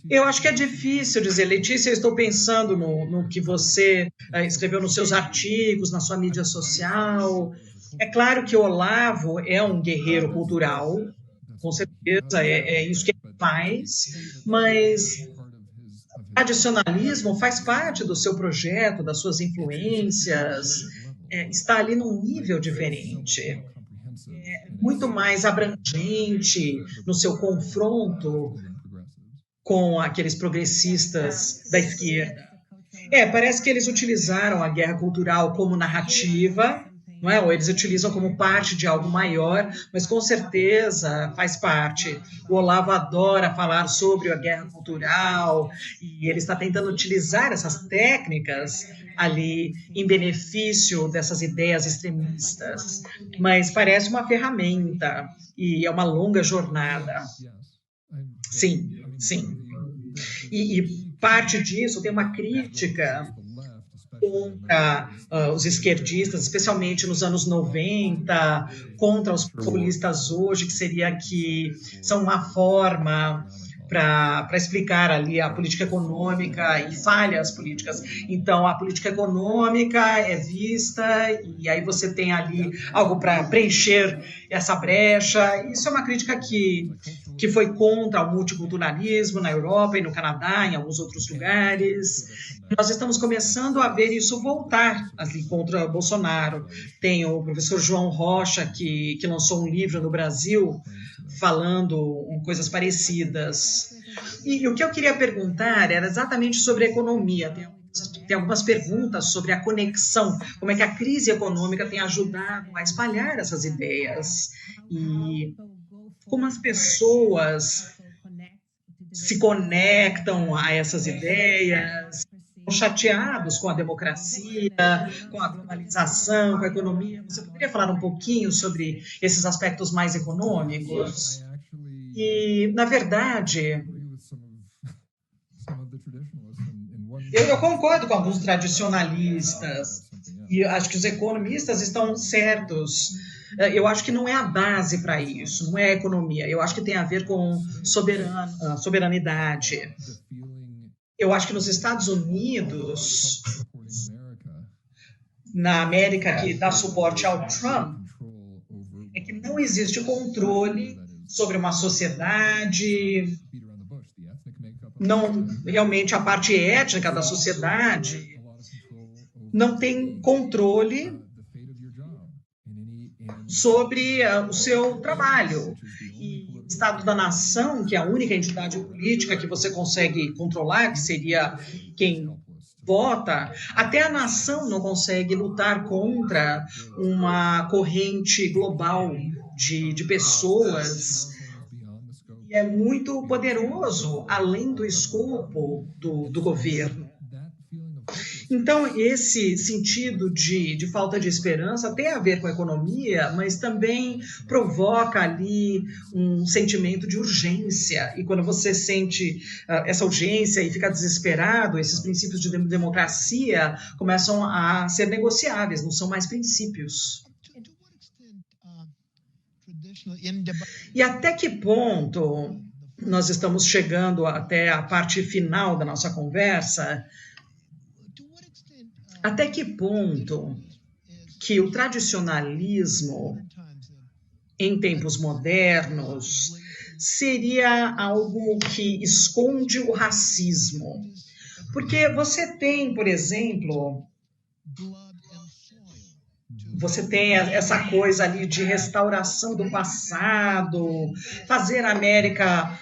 Eu acho que é difícil dizer, Letícia, eu estou pensando no que você escreveu nos seus artigos, na sua mídia social. É claro que o Olavo é um guerreiro cultural, com certeza, é isso que ele faz, mas o tradicionalismo faz parte do seu projeto, das suas influências, está ali num nível diferente, muito mais abrangente no seu confronto com aqueles progressistas da esquerda. Parece que eles utilizaram a guerra cultural como narrativa, não é? Ou eles utilizam como parte de algo maior, mas com certeza faz parte. O Olavo adora falar sobre a guerra cultural e ele está tentando utilizar essas técnicas ali em benefício dessas ideias extremistas, mas parece uma ferramenta e é uma longa jornada. Sim, sim. E parte disso tem uma crítica contra os esquerdistas, especialmente nos anos 90, contra os populistas hoje, que são uma forma para explicar ali a política econômica e falhas políticas. Então, a política econômica é vista e aí você tem ali algo para preencher essa brecha. Isso é uma crítica que foi contra o multiculturalismo na Europa e no Canadá, em alguns outros lugares. Nós estamos começando a ver isso voltar ali contra Bolsonaro. Tem o professor João Rocha, que lançou um livro no Brasil falando coisas parecidas. E o que eu queria perguntar era exatamente sobre a economia. Tem algumas perguntas sobre a conexão, como é que a crise econômica tem ajudado a espalhar essas ideias. E como as pessoas se conectam a essas ideias, chateados com a democracia, com a globalização, com a economia. Você poderia falar um pouquinho sobre esses aspectos mais econômicos? E, na verdade, eu concordo com alguns tradicionalistas, e acho que os economistas estão certos. Eu acho que não é a base para isso, não é a economia. Eu acho que tem a ver com soberanidade. Eu acho que nos Estados Unidos, na América que dá suporte ao Trump, é que não existe controle sobre uma sociedade, não realmente a parte étnica da sociedade não tem controle sobre o seu trabalho. E o Estado da Nação, que é a única entidade política que você consegue controlar, que seria quem vota, até a nação não consegue lutar contra uma corrente global de pessoas. E é muito poderoso, além do escopo do governo. Então, esse sentido de falta de esperança tem a ver com a economia, mas também provoca ali um sentimento de urgência. E quando você sente essa urgência e fica desesperado, esses princípios de democracia começam a ser negociáveis, não são mais princípios. E até que ponto nós estamos chegando até a parte final da nossa conversa? Até que ponto que o tradicionalismo, em tempos modernos, seria algo que esconde o racismo? Porque você tem, por exemplo, você tem essa coisa ali de restauração do passado, fazer a América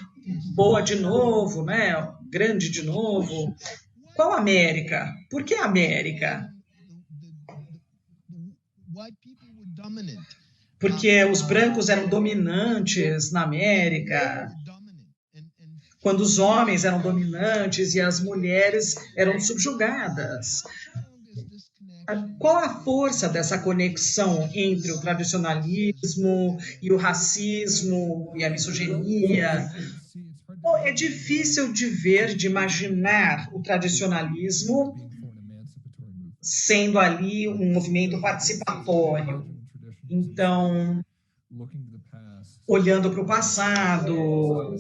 boa de novo, né? Grande de novo. Qual América? Por que América? Porque os brancos eram dominantes na América, quando os homens eram dominantes e as mulheres eram subjugadas. Qual a força dessa conexão entre o tradicionalismo e o racismo e a misoginia? É difícil de ver, de imaginar o tradicionalismo sendo ali um movimento participatório. Então, olhando para o passado,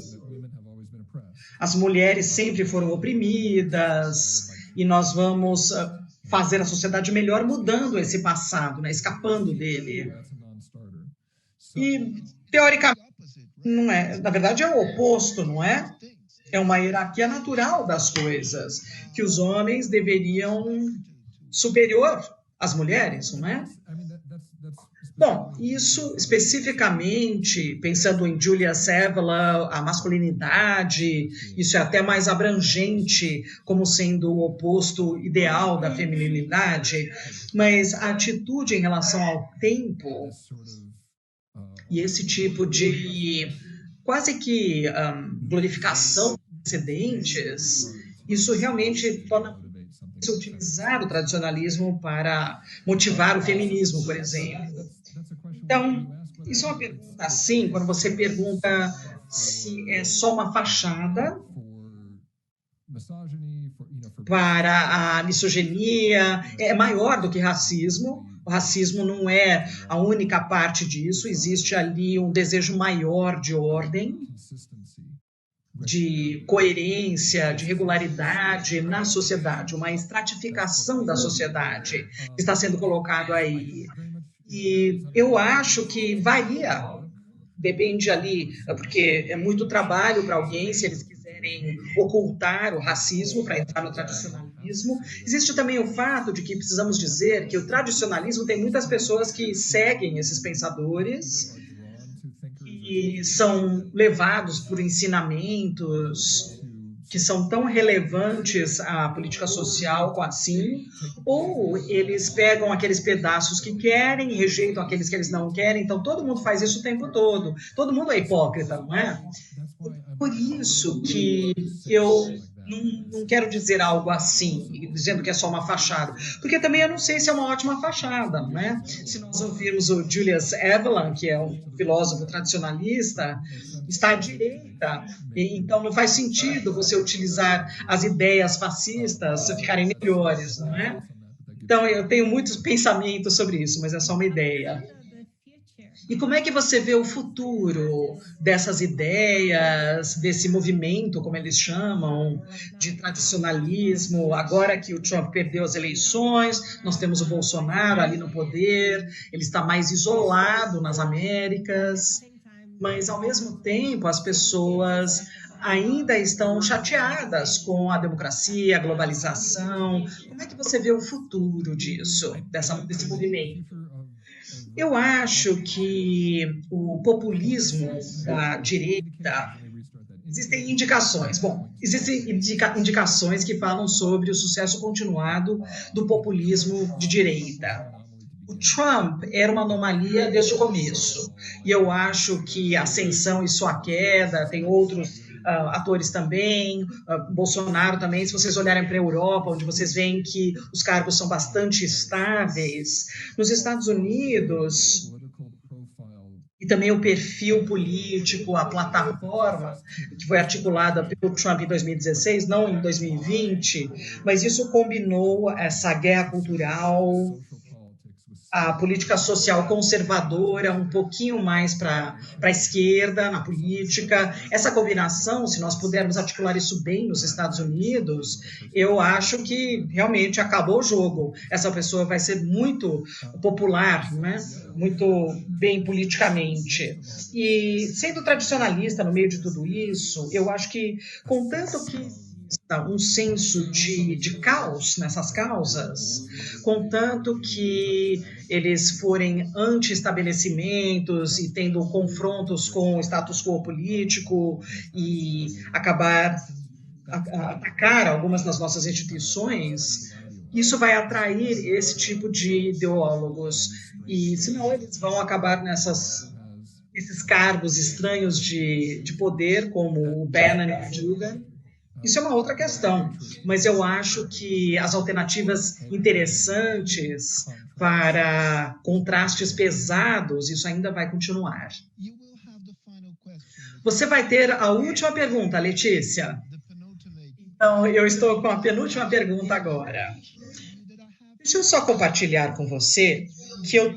as mulheres sempre foram oprimidas e nós vamos fazer a sociedade melhor mudando esse passado, né, escapando dele. E, teoricamente, não é, na verdade é o oposto, não é? É uma hierarquia natural das coisas, que os homens deveriam superior às mulheres, não é? Bom, isso especificamente, pensando em Julia Savela, a masculinidade, isso é até mais abrangente como sendo o oposto ideal da feminilidade, mas a atitude em relação ao tempo e esse tipo de quase que glorificação de excedentes, isso realmente torna se utilizar o tradicionalismo para motivar o feminismo, por exemplo. Então, isso é uma pergunta assim, quando você pergunta se é só uma fachada para a misoginia, é maior do que racismo. O racismo não é a única parte disso, existe ali um desejo maior de ordem, de coerência, de regularidade na sociedade, uma estratificação da sociedade que está sendo colocado aí. E eu acho que varia, depende ali, porque é muito trabalho para alguém, se eles quiserem ocultar o racismo para entrar no tradicionalismo. Existe também o fato de que precisamos dizer que o tradicionalismo tem muitas pessoas que seguem esses pensadores e são levados por ensinamentos que são tão relevantes à política social assim, ou eles pegam aqueles pedaços que querem e rejeitam aqueles que eles não querem, então todo mundo faz isso o tempo todo. Todo mundo é hipócrita, não é? Por isso que eu não quero dizer algo assim, dizendo que é só uma fachada, porque também eu não sei se é uma ótima fachada, não é? Se nós ouvirmos o Julius Eveland, que é um filósofo tradicionalista, está à direita, então não faz sentido você utilizar as ideias fascistas ficarem melhores, não é? Então eu tenho muitos pensamentos sobre isso, mas é só uma ideia. E como é que você vê o futuro dessas ideias, desse movimento, como eles chamam, de tradicionalismo? Agora que o Trump perdeu as eleições, nós temos o Bolsonaro ali no poder, ele está mais isolado nas Américas, mas ao mesmo tempo as pessoas ainda estão chateadas com a democracia, a globalização. Como é que você vê o futuro disso, desse movimento? Eu acho que o populismo da direita, existem indicações. Bom, existem indicações que falam sobre o sucesso continuado do populismo de direita. O Trump era uma anomalia desde o começo. E eu acho que a ascensão e sua queda, tem outros atores também, Bolsonaro também, se vocês olharem para a Europa, onde vocês veem que os cargos são bastante estáveis, nos Estados Unidos, e também o perfil político, a plataforma que foi articulada pelo Trump em 2016, não em 2020, mas isso combinou essa guerra cultural, a política social conservadora, um pouquinho mais para a esquerda na política. Essa combinação, se nós pudermos articular isso bem nos Estados Unidos, eu acho que realmente acabou o jogo. Essa pessoa vai ser muito popular, né? Muito bem politicamente. E sendo tradicionalista no meio de tudo isso, eu acho que, contanto que um senso de caos nessas causas, contanto que eles forem anti-estabelecimentos e tendo confrontos com o status quo político e atacar algumas das nossas instituições, isso vai atrair esse tipo de ideólogos. E senão eles vão acabar nesses cargos estranhos de poder, como o Bannon e o Duggan. Isso é uma outra questão, mas eu acho que as alternativas interessantes para contrastes pesados, isso ainda vai continuar. Você vai ter a última pergunta, Letícia. Então, eu estou com a penúltima pergunta agora. Deixa eu só compartilhar com você que eu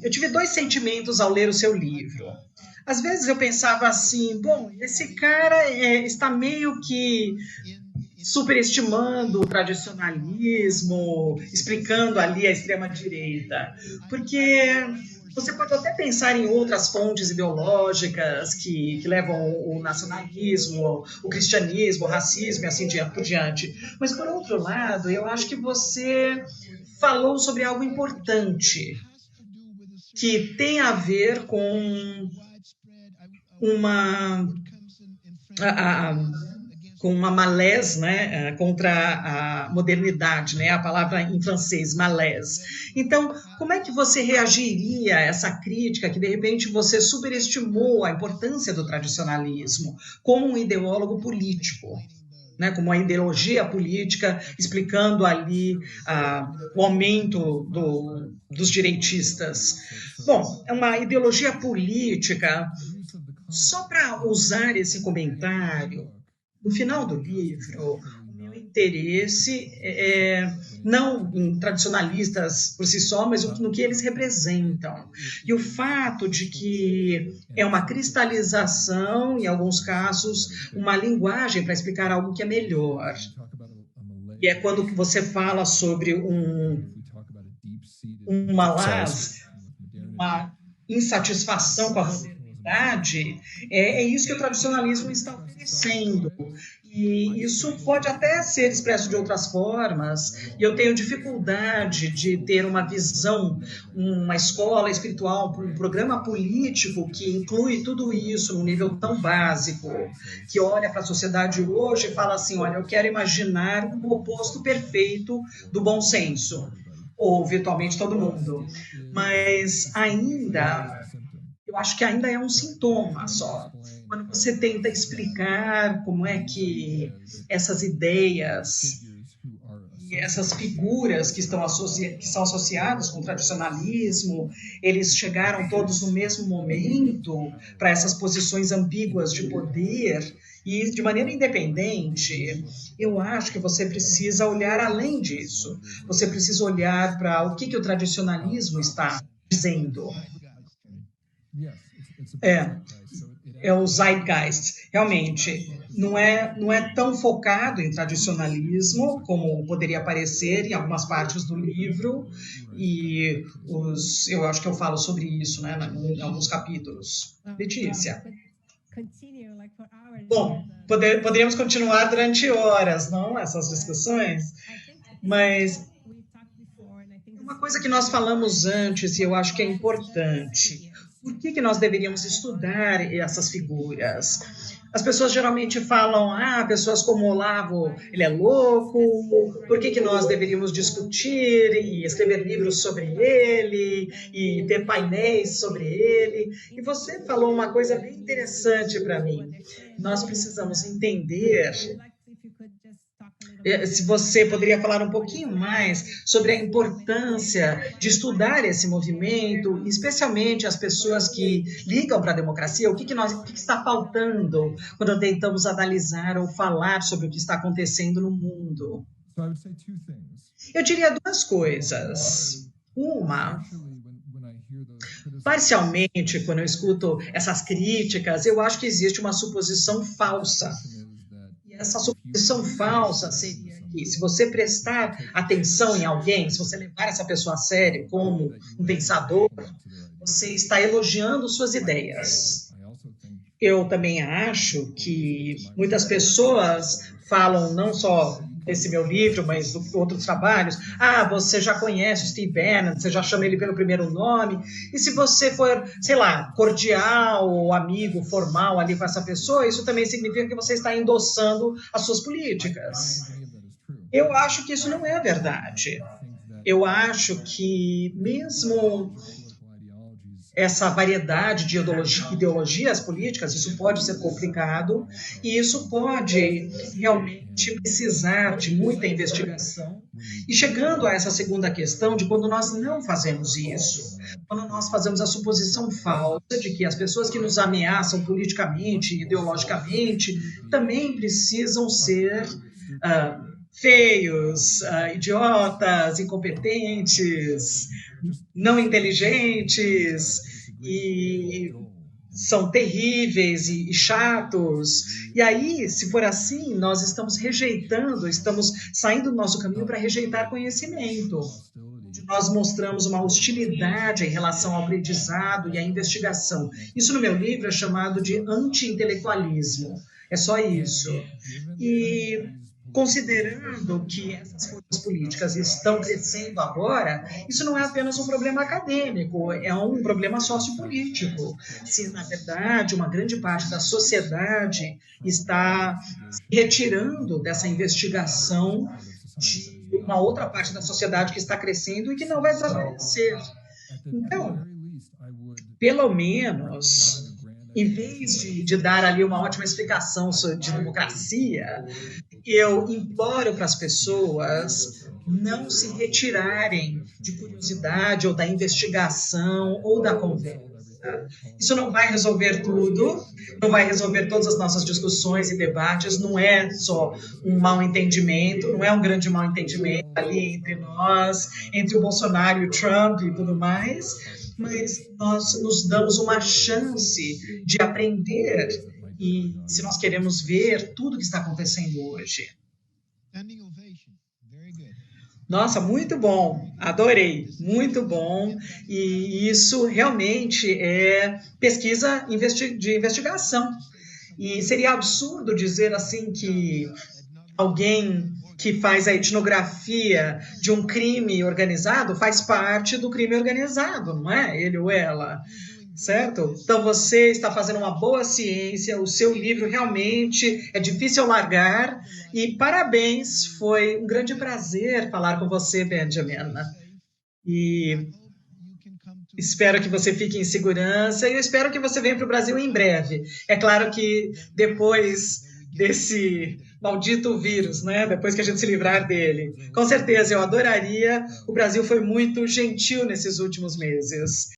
tive 2 sentimentos ao ler o seu livro. Às vezes eu pensava assim, bom, esse cara está meio que superestimando o tradicionalismo, explicando ali a extrema-direita, porque você pode até pensar em outras fontes ideológicas que levam o nacionalismo, o cristianismo, o racismo e assim por diante. Mas, por outro lado, eu acho que você falou sobre algo importante, que tem a ver com uma malaise, né, contra a modernidade, né, a palavra em francês, malaise. Então, como é que você reagiria a essa crítica que, de repente, você superestimou a importância do tradicionalismo como um ideólogo político, né, como uma ideologia política, explicando ali o aumento dos direitistas? Bom, é uma ideologia política. Só para usar esse comentário, no final do livro, o meu interesse não em tradicionalistas por si só, mas no que eles representam. E o fato de que é uma cristalização, em alguns casos, uma linguagem para explicar algo que é melhor. E é quando você fala sobre uma insatisfação com a modernidade, é isso que o tradicionalismo está oferecendo. E isso pode até ser expresso de outras formas, e eu tenho dificuldade de ter uma visão, uma escola espiritual, um programa político que inclui tudo isso num nível tão básico, que olha para a sociedade hoje e fala assim, olha, eu quero imaginar o oposto perfeito do bom senso, ou virtualmente todo mundo. Mas ainda, eu acho que ainda é um sintoma só. Quando você tenta explicar como é que essas ideias e essas figuras que são associadas com o tradicionalismo, eles chegaram todos no mesmo momento para essas posições ambíguas de poder e de maneira independente, eu acho que você precisa olhar além disso. Você precisa olhar para o que o tradicionalismo está dizendo. É o zeitgeist, realmente. Não é tão focado em tradicionalismo como poderia parecer em algumas partes do livro, e eu acho que eu falo sobre isso, né, em alguns capítulos. Letícia. Bom, poderíamos continuar durante horas, não? Essas discussões, mas uma coisa que nós falamos antes, e eu acho que é importante, por que nós deveríamos estudar essas figuras? As pessoas geralmente falam, pessoas como Olavo, ele é louco, por que nós deveríamos discutir e escrever livros sobre ele, e ter painéis sobre ele? E você falou uma coisa bem interessante para mim. Nós precisamos entender... Se você poderia falar um pouquinho mais sobre a importância de estudar esse movimento, especialmente as pessoas que ligam para a democracia, o que está faltando quando tentamos analisar ou falar sobre o que está acontecendo no mundo? Eu diria duas coisas. Uma, parcialmente, quando eu escuto essas críticas, eu acho que existe uma suposição falsa. Essa suposição falsa seria que, se você prestar atenção em alguém, se você levar essa pessoa a sério como um pensador, você está elogiando suas ideias. Eu também acho que muitas pessoas falam não só desse meu livro, mas de outros trabalhos. Você já conhece o Steve Bannon, você já chama ele pelo primeiro nome, e se você for, sei lá, cordial ou amigo formal ali com essa pessoa, isso também significa que você está endossando as suas políticas. Eu acho que isso não é verdade. Eu acho que mesmo essa variedade de ideologias políticas, isso pode ser complicado e isso pode realmente precisar de muita investigação. E chegando a essa segunda questão de quando nós não fazemos isso, quando nós fazemos a suposição falsa de que as pessoas que nos ameaçam politicamente, ideologicamente, também precisam ser feios, idiotas, incompetentes, não inteligentes e são terríveis e chatos. E aí, se for assim, nós estamos saindo do nosso caminho para rejeitar conhecimento. Nós mostramos uma hostilidade em relação ao aprendizado e à investigação. Isso no meu livro é chamado de anti-intelectualismo. É só isso. E considerando que essas forças políticas estão crescendo agora, isso não é apenas um problema acadêmico, é um problema sociopolítico. Se, na verdade, uma grande parte da sociedade está se retirando dessa investigação de uma outra parte da sociedade que está crescendo e que não vai desaparecer. Então, pelo menos, em vez de dar ali uma ótima explicação de democracia, eu imploro para as pessoas não se retirarem de curiosidade ou da investigação ou da conversa. Isso não vai resolver tudo, não vai resolver todas as nossas discussões e debates, não é só um mal-entendimento, não é um grande mal-entendimento ali entre nós, entre o Bolsonaro e o Trump e tudo mais, mas nós nos damos uma chance de aprender e se nós queremos ver tudo o que está acontecendo hoje. Nossa, muito bom, adorei, muito bom, e isso realmente é pesquisa de investigação. E seria absurdo dizer assim que alguém que faz a etnografia de um crime organizado faz parte do crime organizado, não é? Ele ou ela, certo? Então você está fazendo uma boa ciência, o seu livro realmente é difícil largar e parabéns, foi um grande prazer falar com você, Benjamin. E espero que você fique em segurança e eu espero que você venha para o Brasil em breve. É claro que depois desse maldito vírus, né? Depois que a gente se livrar dele. Com certeza, eu adoraria. O Brasil foi muito gentil nesses últimos meses.